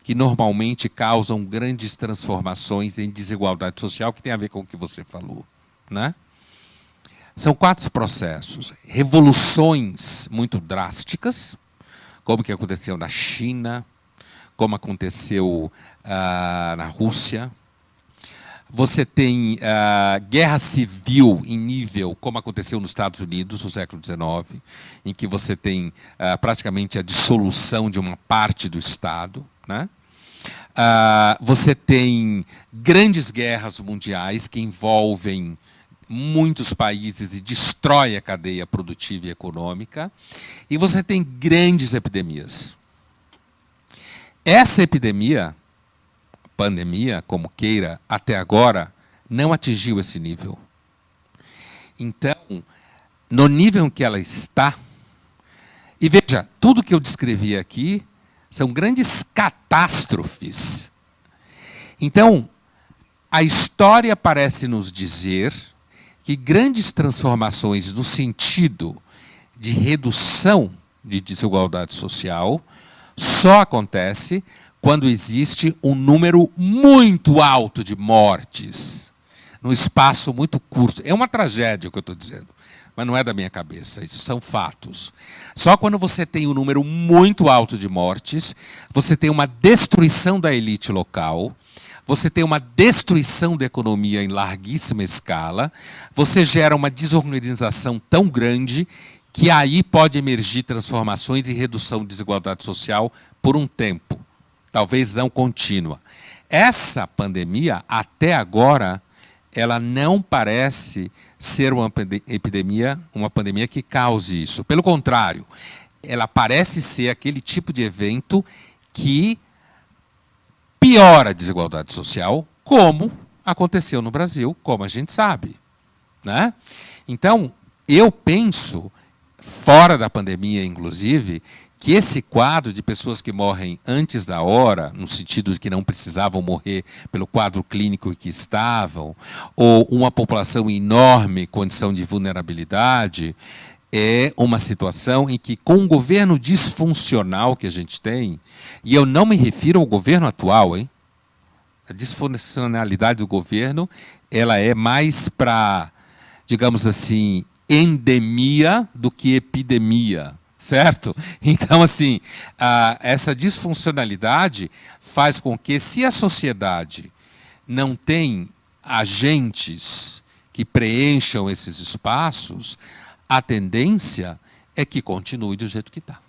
que normalmente causam grandes transformações em desigualdade social, que tem a ver com o que você falou, né? São 4 processos. Revoluções muito drásticas, como que aconteceu na China, como aconteceu na Rússia. Você tem guerra civil em nível, como aconteceu nos Estados Unidos no século XIX, em que você tem praticamente a dissolução de uma parte do Estado, né? Você tem grandes guerras mundiais que envolvem muitos países e destrói a cadeia produtiva e econômica. E você tem grandes epidemias. Essa epidemia, pandemia, como queira, até agora, não atingiu esse nível. Então, no nível em que ela está, e veja, tudo que eu descrevi aqui são grandes catástrofes. Então, a história parece nos dizer que grandes transformações no sentido de redução de desigualdade social só acontece quando existe um número muito alto de mortes, num espaço muito curto. É uma tragédia o que eu estou dizendo, mas não é da minha cabeça, isso são fatos. Só quando você tem um número muito alto de mortes, você tem uma destruição da elite local, você tem uma destruição da economia em larguíssima escala, você gera uma desorganização tão grande que aí pode emergir transformações e redução de desigualdade social por um tempo, talvez não contínua. Essa pandemia, até agora, ela não parece ser uma pandemia que cause isso. Pelo contrário, ela parece ser aquele tipo de evento que piora a desigualdade social, como aconteceu no Brasil, como a gente sabe, né? Então, eu penso, fora da pandemia, inclusive, que esse quadro de pessoas que morrem antes da hora, no sentido de que não precisavam morrer pelo quadro clínico que estavam, ou uma população em enorme condição de vulnerabilidade, é uma situação em que, com o governo disfuncional que a gente tem, e eu não me refiro ao governo atual, hein? A disfuncionalidade do governo, ela é mais para, digamos assim, endemia do que epidemia, certo? Então, assim, essa disfuncionalidade faz com que, se a sociedade não tem agentes que preencham esses espaços, a tendência é que continue do jeito que está.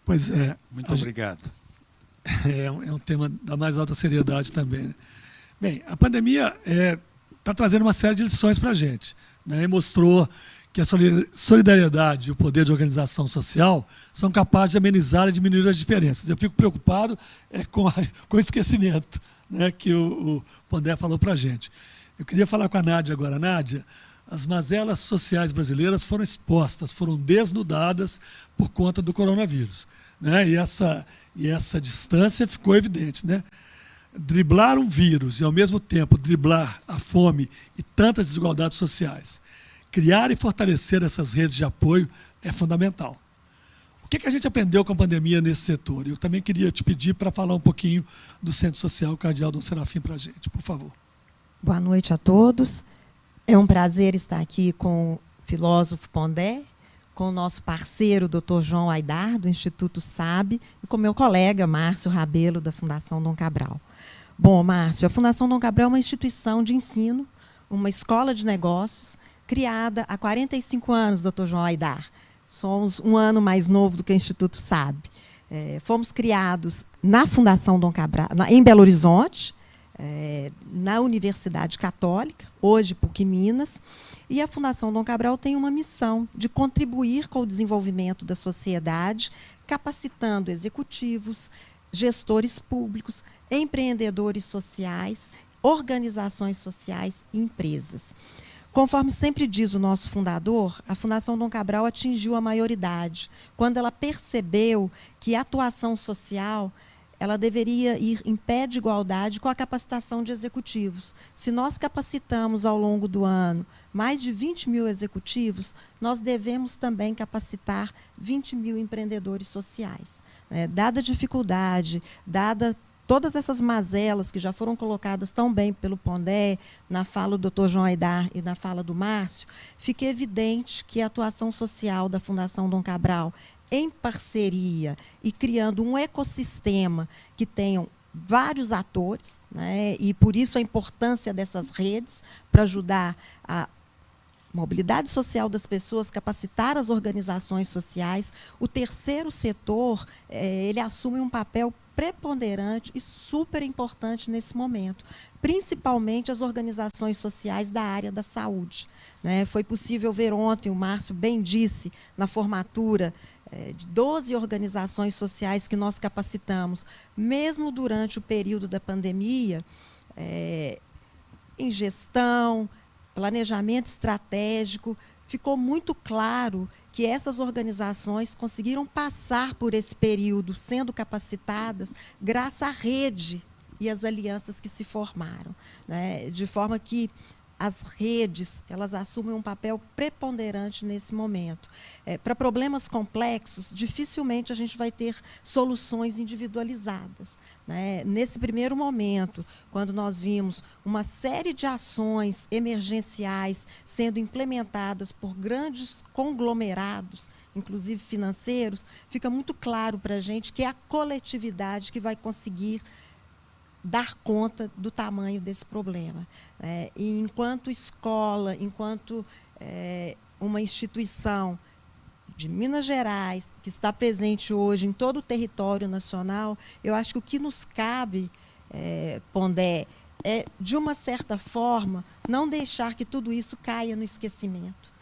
Pois é. Muito obrigado. É um tema da mais alta seriedade também, né? Bem, a pandemia está trazendo uma série de lições para a gente, né? E mostrou que a solidariedade e o poder de organização social são capazes de amenizar e diminuir as diferenças. Eu fico preocupado com o esquecimento, né, que o Pondé falou para a gente. Eu queria falar com a Nádia agora. Nádia, as mazelas sociais brasileiras foram expostas, foram desnudadas por conta do coronavírus, né? E essa distância ficou evidente, né? Driblar um vírus e, ao mesmo tempo, driblar a fome e tantas desigualdades sociais, criar e fortalecer essas redes de apoio é fundamental. O que a gente aprendeu com a pandemia nesse setor? Eu também queria te pedir para falar um pouquinho do Centro Social Cardeal Dom Serafim para a gente, por favor. Boa noite a todos. É um prazer estar aqui com o filósofo Pondé, com o nosso parceiro, Dr. João Aidar, do Instituto SAB, e com meu colega, Márcio Rabelo, da Fundação Dom Cabral. Bom, Márcio, a Fundação Dom Cabral é uma instituição de ensino, uma escola de negócios, criada há 45 anos, Dr. João Aidar. Somos um ano mais novo do que o Instituto SAB. Fomos criados na Fundação Dom Cabral, em Belo Horizonte, na Universidade Católica, hoje PUC Minas, e a Fundação Dom Cabral tem uma missão de contribuir com o desenvolvimento da sociedade, capacitando executivos, gestores públicos, empreendedores sociais, organizações sociais e empresas. Conforme sempre diz o nosso fundador, a Fundação Dom Cabral atingiu a maioridade, quando ela percebeu que a atuação social ela deveria ir em pé de igualdade com a capacitação de executivos. Se nós capacitamos ao longo do ano mais de 20 mil executivos, nós devemos também capacitar 20 mil empreendedores sociais. Dada a dificuldade, dada todas essas mazelas que já foram colocadas tão bem pelo Pondé, na fala do Dr. João Aidar e na fala do Márcio, fica evidente que a atuação social da Fundação Dom Cabral, em parceria e criando um ecossistema que tenham vários atores, né, e por isso a importância dessas redes para ajudar a mobilidade social das pessoas, capacitar as organizações sociais. O terceiro setor, ele assume um papel preponderante e super importante nesse momento, principalmente as organizações sociais da área da saúde. Foi possível ver ontem, o Márcio bem disse, na formatura de 12 organizações sociais que nós capacitamos, mesmo durante o período da pandemia, em gestão, planejamento estratégico, ficou muito claro que essas organizações conseguiram passar por esse período sendo capacitadas graças à rede e às alianças que se formaram, de forma que as redes elas assumem um papel preponderante nesse momento. Para problemas complexos, dificilmente a gente vai ter soluções individualizadas. Nesse primeiro momento, quando nós vimos uma série de ações emergenciais sendo implementadas por grandes conglomerados, inclusive financeiros, fica muito claro para a gente que é a coletividade que vai conseguir dar conta do tamanho desse problema. E enquanto escola, enquanto uma instituição de Minas Gerais, que está presente hoje em todo o território nacional, eu acho que o que nos cabe, Pondé, é, de uma certa forma, não deixar que tudo isso caia no esquecimento.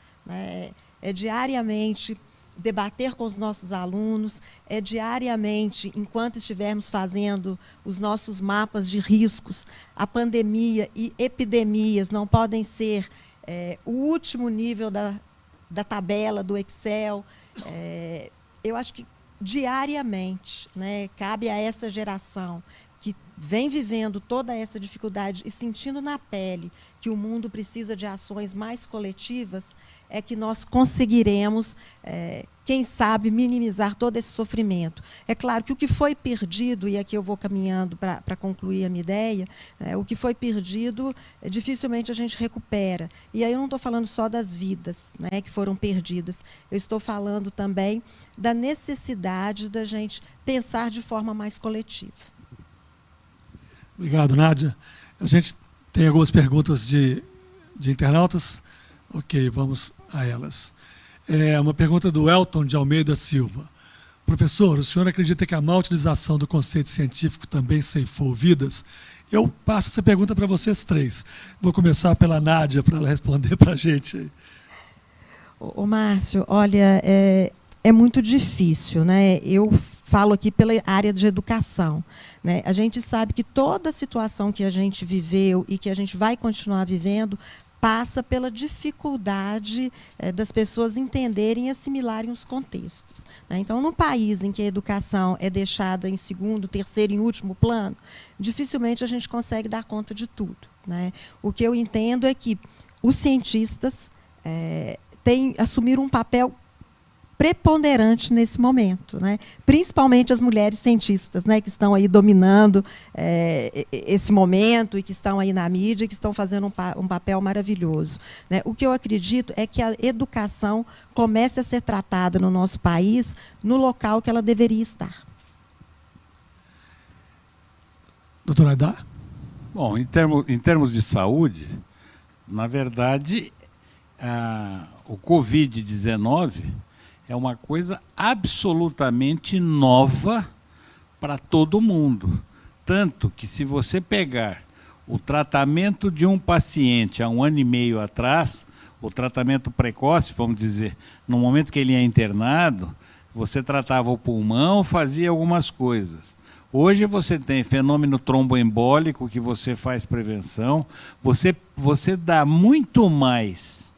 É diariamente debater com os nossos alunos, diariamente, enquanto estivermos fazendo os nossos mapas de riscos, a pandemia e epidemias não podem ser o último nível da tabela, do Excel. Eu acho que, diariamente, cabe a essa geração que vem vivendo toda essa dificuldade e sentindo na pele que o mundo precisa de ações mais coletivas, é que nós conseguiremos, quem sabe, minimizar todo esse sofrimento. É claro que o que foi perdido, e aqui eu vou caminhando para concluir a minha ideia, o que foi perdido, dificilmente a gente recupera. E aí eu não estou falando só das vidas que foram perdidas, eu estou falando também da necessidade da gente pensar de forma mais coletiva. Obrigado, Nádia. A gente tem algumas perguntas de internautas. Ok, vamos a elas. Uma pergunta do Elton de Almeida Silva. Professor, o senhor acredita que a má utilização do conceito científico também ceifou vidas? Eu passo essa pergunta para vocês três. Vou começar pela Nádia, para ela responder para a gente. Ô, Márcio, olha, é muito difícil, Eu falo aqui pela área de educação. A gente sabe que toda a situação que a gente viveu e que a gente vai continuar vivendo passa pela dificuldade das pessoas entenderem e assimilarem os contextos. Então, num país em que a educação é deixada em segundo, terceiro e último plano, dificilmente a gente consegue dar conta de tudo. O que eu entendo é que os cientistas assumiram um papel preponderante nesse momento, principalmente as mulheres cientistas, que estão aí dominando esse momento e que estão aí na mídia e que estão fazendo um papel maravilhoso. O que eu acredito é que a educação comece a ser tratada no nosso país no local que ela deveria estar. Doutor Aidar? Bom, em termos de saúde, na verdade, o Covid-19 é uma coisa absolutamente nova para todo mundo. Tanto que, se você pegar o tratamento de um paciente há 1 ano e meio atrás, o tratamento precoce, vamos dizer, no momento que ele é internado, você tratava o pulmão, fazia algumas coisas. Hoje você tem fenômeno tromboembólico, que você faz prevenção, você dá muito mais,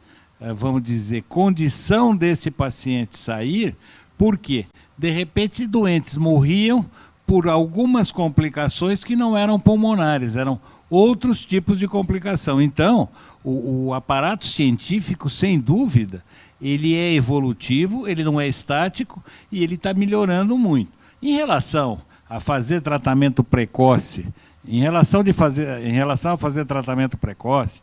vamos dizer, condição desse paciente sair, porque, de repente, doentes morriam por algumas complicações que não eram pulmonares, eram outros tipos de complicação. Então, o aparato científico, sem dúvida, ele é evolutivo, ele não é estático e ele está melhorando muito. Em relação a fazer tratamento precoce, em relação a fazer tratamento precoce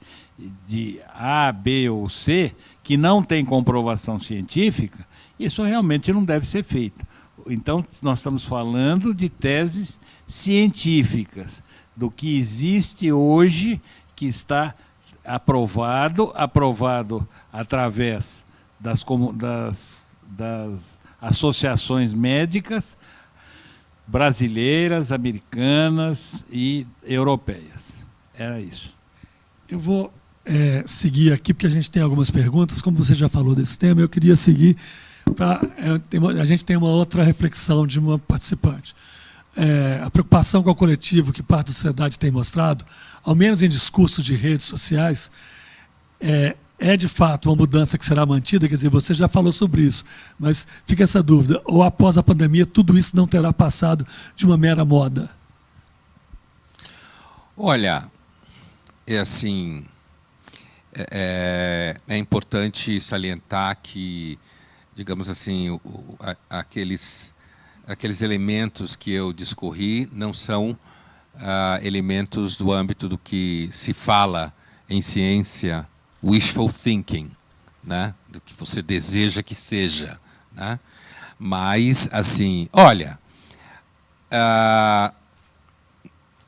de A, B ou C, que não tem comprovação científica, isso realmente não deve ser feito. Então, nós estamos falando de teses científicas, do que existe hoje, que está aprovado através das associações médicas brasileiras, americanas e europeias. Era isso. Eu vou seguir aqui, porque a gente tem algumas perguntas. Como você já falou desse tema, eu queria seguir para... a gente tem uma outra reflexão de uma participante. A preocupação com o coletivo que parte da sociedade tem mostrado, ao menos em discursos de redes sociais, é de fato uma mudança que será mantida. Quer dizer, você já falou sobre isso, mas fica essa dúvida: ou após a pandemia tudo isso não terá passado de uma mera moda? Olha, é importante salientar que, digamos assim, aqueles elementos que eu discorri não são elementos do âmbito do que se fala em ciência, wishful thinking, né? Do que você deseja que seja, né? Mas, assim, olha,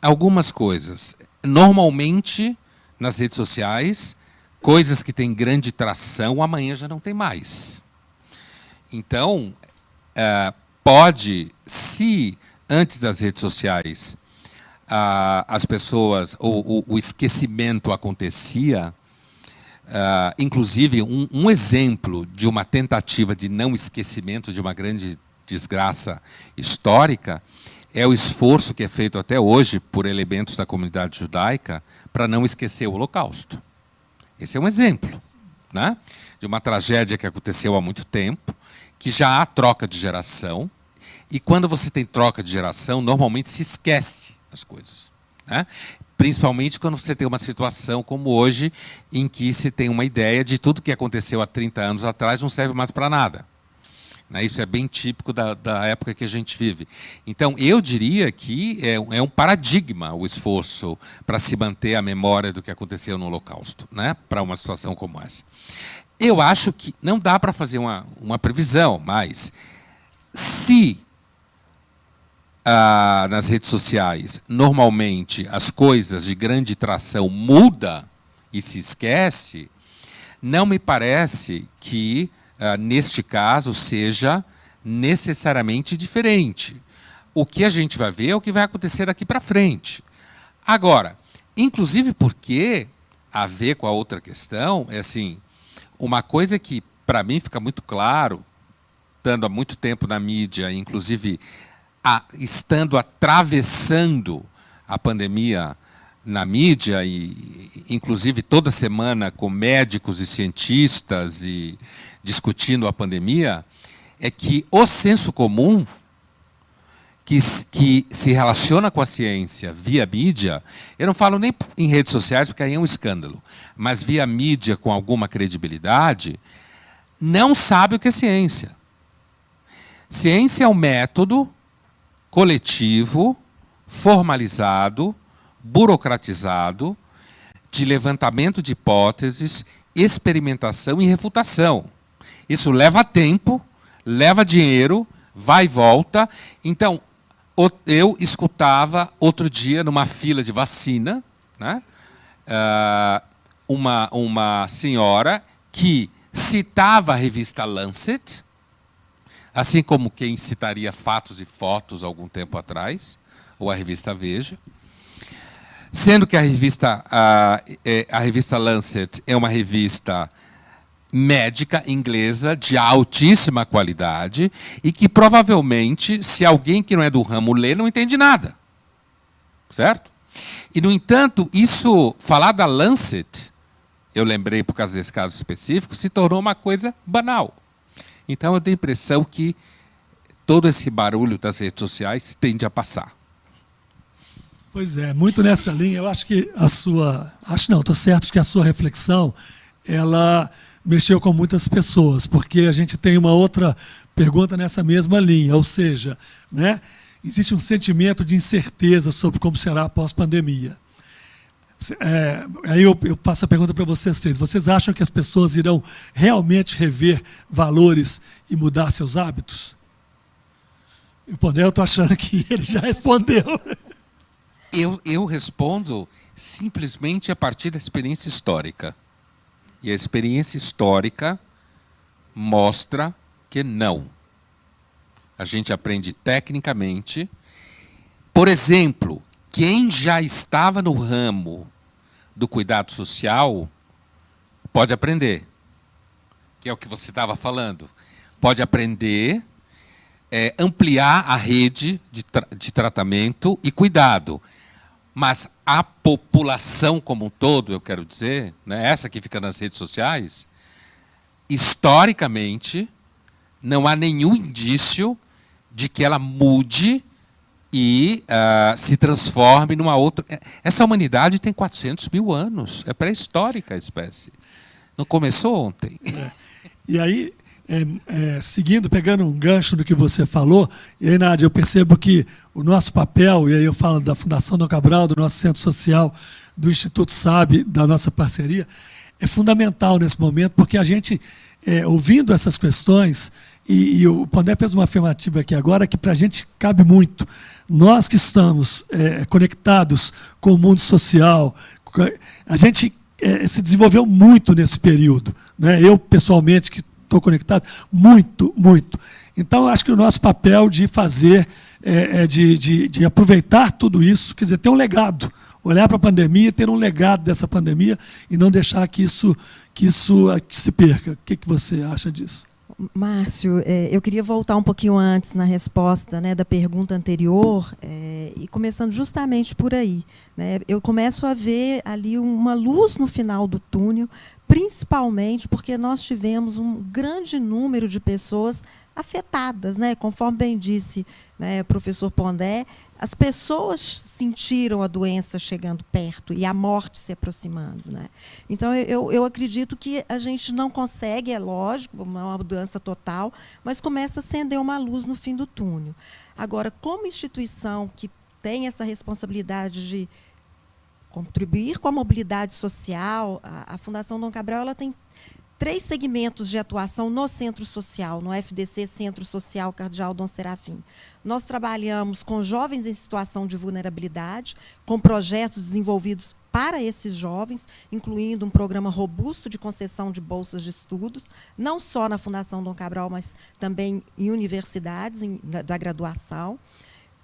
algumas coisas. Normalmente, nas redes sociais, coisas que têm grande tração, amanhã já não tem mais. Então, pode, se antes das redes sociais as pessoas, o esquecimento acontecia, inclusive um exemplo de uma tentativa de não esquecimento de uma grande desgraça histórica é o esforço que é feito até hoje por elementos da comunidade judaica para não esquecer o Holocausto. Esse é um exemplo, né, de uma tragédia que aconteceu há muito tempo, que já há troca de geração, e quando você tem troca de geração, normalmente se esquece as coisas, né? Principalmente quando você tem uma situação como hoje, em que se tem uma ideia de tudo que aconteceu há 30 anos atrás não serve mais para nada. Isso é bem típico da época que a gente vive. Então, eu diria que é um paradigma o esforço para se manter a memória do que aconteceu no Holocausto, né, para uma situação como essa. Eu acho que não dá para fazer uma previsão, mas se nas redes sociais, normalmente, as coisas de grande tração mudam e se esquece, não me parece que, neste caso, seja necessariamente diferente. O que a gente vai ver é o que vai acontecer daqui para frente. Agora, inclusive porque, a ver com a outra questão, é assim, uma coisa que, para mim, fica muito claro, estando há muito tempo na mídia, inclusive estando atravessando a pandemia na mídia, e inclusive toda semana com médicos e cientistas e discutindo a pandemia, é que o senso comum que se relaciona com a ciência via mídia, eu não falo nem em redes sociais, porque aí é um escândalo, mas via mídia com alguma credibilidade, não sabe o que é ciência. Ciência é um método coletivo, formalizado, burocratizado, de levantamento de hipóteses, experimentação e refutação. Isso leva tempo, leva dinheiro, vai e volta. Então, eu escutava outro dia, numa fila de vacina, né, uma senhora que citava a revista Lancet, assim como quem citaria Fatos e Fotos algum tempo atrás, ou a revista Veja, sendo que a revista Lancet é uma revista médica inglesa de altíssima qualidade e que provavelmente, se alguém que não é do ramo lê, não entende nada. Certo? E, no entanto, falar da Lancet, eu lembrei por causa desse caso específico, se tornou uma coisa banal. Então, eu tenho a impressão que todo esse barulho das redes sociais tende a passar. Pois é, muito nessa linha. Eu acho que estou certo de que a sua reflexão, ela mexeu com muitas pessoas, porque a gente tem uma outra pergunta nessa mesma linha, ou seja, né, existe um sentimento de incerteza sobre como será após pandemia. Aí eu passo a pergunta para vocês três. Vocês acham que as pessoas irão realmente rever valores e mudar seus hábitos? E o Pondé, eu estou achando que ele já respondeu. Eu respondo simplesmente a partir da experiência histórica. E a experiência histórica mostra que não. A gente aprende tecnicamente. Por exemplo, quem já estava no ramo do cuidado social pode aprender, que é o que você estava falando. Pode aprender, ampliar a rede de tratamento e cuidado. Mas a população como um todo, eu quero dizer, né, essa que fica nas redes sociais, historicamente, não há nenhum indício de que ela mude e se transforme numa outra... Essa humanidade tem 400 mil anos, é pré-histórica a espécie. Não começou ontem. E aí, pegando um gancho do que você falou, e aí, Nádia, eu percebo que o nosso papel, e aí eu falo da Fundação Dom Cabral, do nosso Centro Social, do Instituto SAB, da nossa parceria, é fundamental nesse momento, porque a gente, ouvindo essas questões, e o Pondé fez uma afirmativa aqui agora que para a gente cabe muito. Nós que estamos conectados com o mundo social, a gente se desenvolveu muito nesse período, né? Eu, pessoalmente, que estou conectado, muito, muito. Então, acho que o nosso papel de fazer, de aproveitar tudo isso, quer dizer, ter um legado, olhar para a pandemia, ter um legado dessa pandemia e não deixar que isso se perca. O que você acha disso? Márcio, eu queria voltar um pouquinho antes na resposta, né, da pergunta anterior, e começando justamente por aí, né, eu começo a ver ali uma luz no final do túnel, principalmente porque nós tivemos um grande número de pessoas afetadas, né? Conforme bem disse, né, o professor Pondé, as pessoas sentiram a doença chegando perto e a morte se aproximando, né? Então, eu acredito que a gente não consegue, é lógico, não é uma mudança total, mas começa a acender uma luz no fim do túnel. Agora, como instituição que tem essa responsabilidade de contribuir com a mobilidade social, a Fundação Dom Cabral ela tem 3 segmentos de atuação no Centro Social, no FDC Centro Social Cardeal Dom Serafim. Nós trabalhamos com jovens em situação de vulnerabilidade, com projetos desenvolvidos para esses jovens, incluindo um programa robusto de concessão de bolsas de estudos, não só na Fundação Dom Cabral, mas também em universidades da graduação.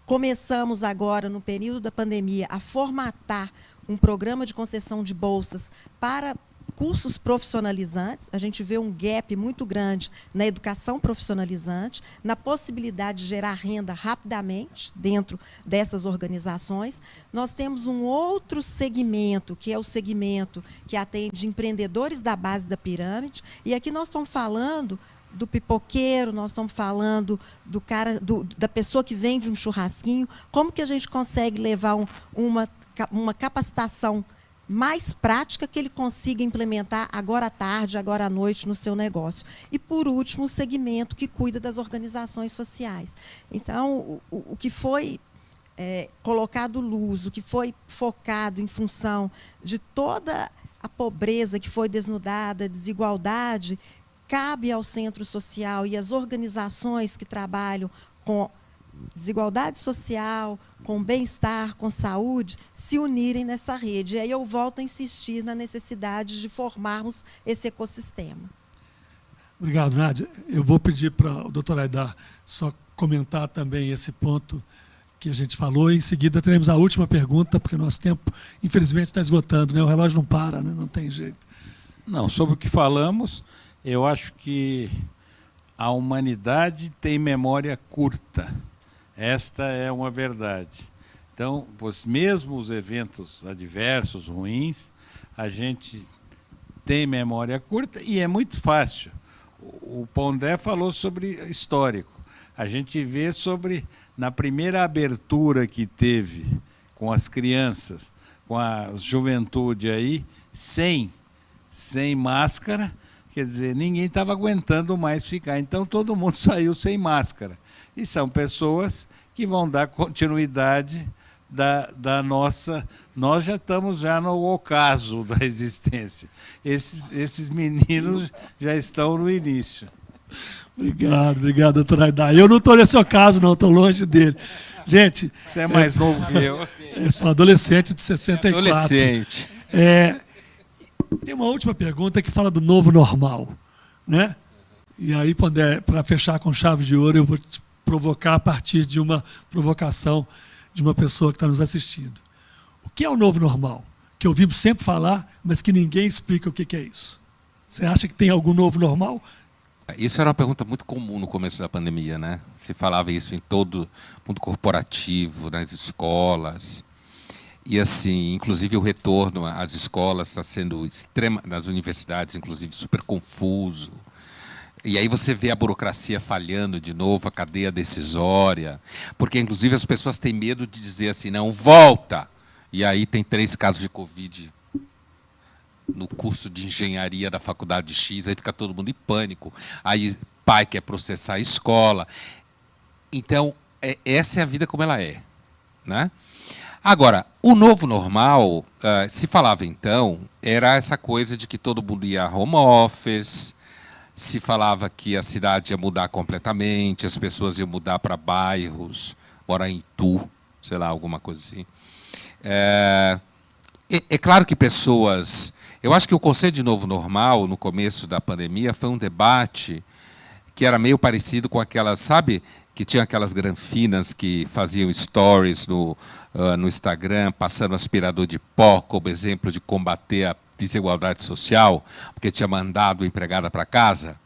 Começamos agora, no período da pandemia, a formatar um programa de concessão de bolsas para cursos profissionalizantes. A gente vê um gap muito grande na educação profissionalizante, na possibilidade de gerar renda rapidamente dentro dessas organizações. Nós temos um outro segmento, que é o segmento que atende empreendedores da base da pirâmide, e aqui nós estamos falando do pipoqueiro, nós estamos falando do cara, da pessoa que vende um churrasquinho. Como que a gente consegue levar uma capacitação mais prática que ele consiga implementar agora à tarde, agora à noite no seu negócio. E, por último, o segmento que cuida das organizações sociais. Então, o que foi colocado luz, o que foi focado em função de toda a pobreza que foi desnudada, a desigualdade, cabe ao centro social e às organizações que trabalham com desigualdade social, com bem-estar, com saúde, se unirem nessa rede. E aí eu volto a insistir na necessidade de formarmos esse ecossistema. Obrigado, Nádia. Eu vou pedir para o doutor Aidar só comentar também esse ponto que a gente falou. Em seguida, teremos a última pergunta, porque o nosso tempo, infelizmente, está esgotando, né? O relógio não para, né? Não tem jeito. Não, sobre o que falamos, eu acho que a humanidade tem memória curta. Esta é uma verdade. Então, mesmo os eventos adversos, ruins, a gente tem memória curta e é muito fácil. O Pondé falou sobre histórico. A gente vê sobre, na primeira abertura que teve com as crianças, com a juventude aí, sem máscara, quer dizer, ninguém estava aguentando mais ficar. Então, todo mundo saiu sem máscara. E são pessoas que vão dar continuidade da nossa... Nós já estamos no ocaso da existência. Esses meninos já estão no início. Obrigado, doutor Aidar. Eu não estou nesse ocaso, não, estou longe dele. Gente... Você é mais novo que eu. Eu sou adolescente de 64. Adolescente. Tem uma última pergunta que fala do novo normal, né? E aí, para fechar com chave de ouro, eu vou te provocar a partir de uma provocação de uma pessoa que está nos assistindo. O que é o novo normal? Que ouvimos sempre falar, mas que ninguém explica o que é isso. Você acha que tem algum novo normal? Isso era uma pergunta muito comum no começo da pandemia, né? Se falava isso em todo mundo corporativo, nas escolas. E assim, inclusive o retorno às escolas está sendo nas universidades, inclusive, super confuso. E aí você vê a burocracia falhando de novo, a cadeia decisória, porque inclusive as pessoas têm medo de dizer assim, não, volta. E aí tem 3 casos de Covid no curso de engenharia da faculdade X, aí fica todo mundo em pânico. Aí pai quer processar a escola. Então, essa é a vida como ela é, né? Agora, o novo normal, se falava então, era essa coisa de que todo mundo ia home office, se falava que a cidade ia mudar completamente, as pessoas iam mudar para bairros, morar em Itu, sei lá, alguma coisa assim. É claro que pessoas... Eu acho que o conceito de novo normal, no começo da pandemia, foi um debate que era meio parecido com aquelas, sabe, que tinha aquelas granfinas que faziam stories no Instagram, passando aspirador de pó como exemplo de combater a desigualdade social, porque tinha mandado a empregada para casa.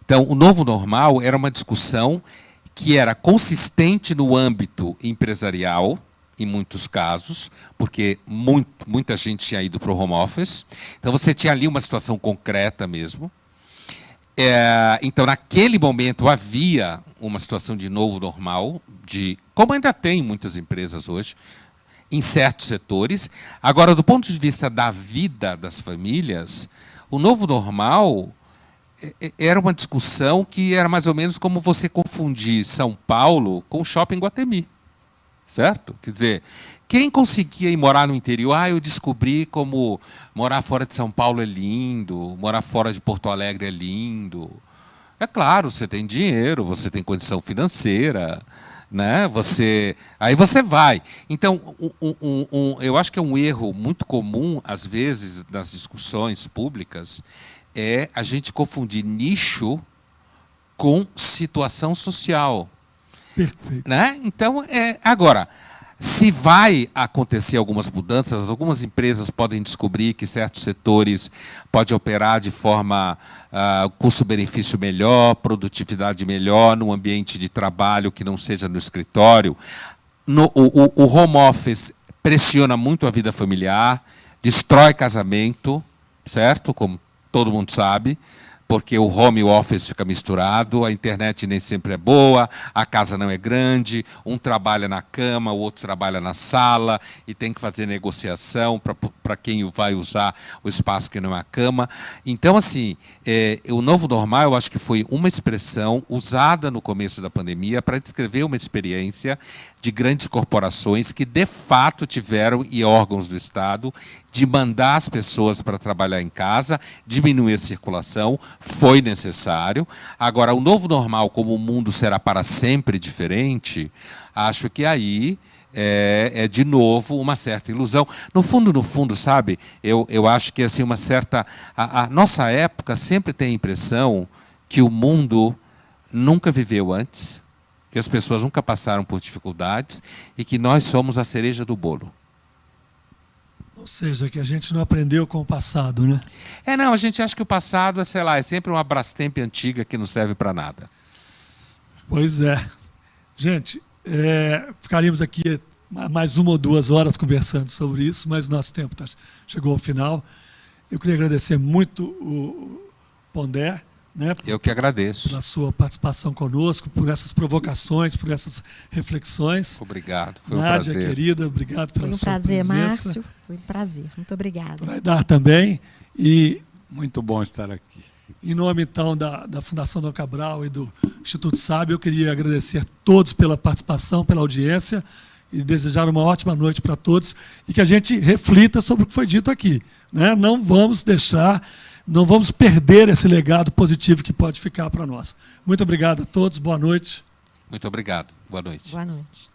Então, o novo normal era uma discussão que era consistente no âmbito empresarial, em muitos casos, porque muita gente tinha ido para o home office. Então, você tinha ali uma situação concreta mesmo. Então, naquele momento, havia uma situação de novo normal, como ainda tem em muitas empresas hoje, em certos setores. Agora, do ponto de vista da vida das famílias, o novo normal era uma discussão que era mais ou menos como você confundir São Paulo com o Shopping Guatemi. Certo? Quer dizer, quem conseguia ir morar no interior, eu descobri como morar fora de São Paulo é lindo, morar fora de Porto Alegre é lindo. É claro, você tem dinheiro, você tem condição financeira, né? Aí você vai. Então, eu acho que é um erro muito comum, às vezes, nas discussões públicas, é a gente confundir nicho com situação social. Perfeito. Né? Então, agora, se vai acontecer algumas mudanças, algumas empresas podem descobrir que certos setores podem operar de forma custo-benefício melhor, produtividade melhor, num ambiente de trabalho que não seja no escritório. O home office pressiona muito a vida familiar, destrói casamento, certo? Como todo mundo sabe. Porque o home office fica misturado, a internet nem sempre é boa, a casa não é grande, um trabalha na cama, o outro trabalha na sala, e tem que fazer negociação para quem vai usar o espaço que não é a cama. Então, assim, o novo normal, eu acho que foi uma expressão usada no começo da pandemia para descrever uma experiência de grandes corporações que, de fato, tiveram, e órgãos do Estado, de mandar as pessoas para trabalhar em casa, diminuir a circulação, foi necessário. Agora, o novo normal, como o mundo será para sempre diferente, acho que aí de novo, uma certa ilusão. No fundo, sabe, eu acho que assim, uma certa... A nossa época sempre tem a impressão que o mundo nunca viveu antes, que as pessoas nunca passaram por dificuldades e que nós somos a cereja do bolo. Ou seja, que a gente não aprendeu com o passado, né? Não, a gente acha que o passado é, sei lá, é sempre uma Brastemp antiga que não serve para nada. Pois é. Gente, ficaríamos aqui mais 1 ou 2 horas conversando sobre isso, mas nosso tempo chegou ao final. Eu queria agradecer muito o Pondé, né, Eu que agradeço. pela sua participação conosco, por essas provocações, por essas reflexões. Obrigado, foi um Nádia, prazer. querida, obrigado pela Foi um sua prazer, presença. Márcio. Foi um prazer. Muito obrigada. Vai dar também. E Muito bom estar aqui. em nome, então, da Fundação Dom Cabral e do Instituto Sábio, eu queria agradecer a todos pela participação, pela audiência e desejar uma ótima noite para todos e que a gente reflita sobre o que foi dito aqui, né? Não vamos perder esse legado positivo que pode ficar para nós. Muito obrigado a todos, boa noite. Muito obrigado. Boa noite. Boa noite.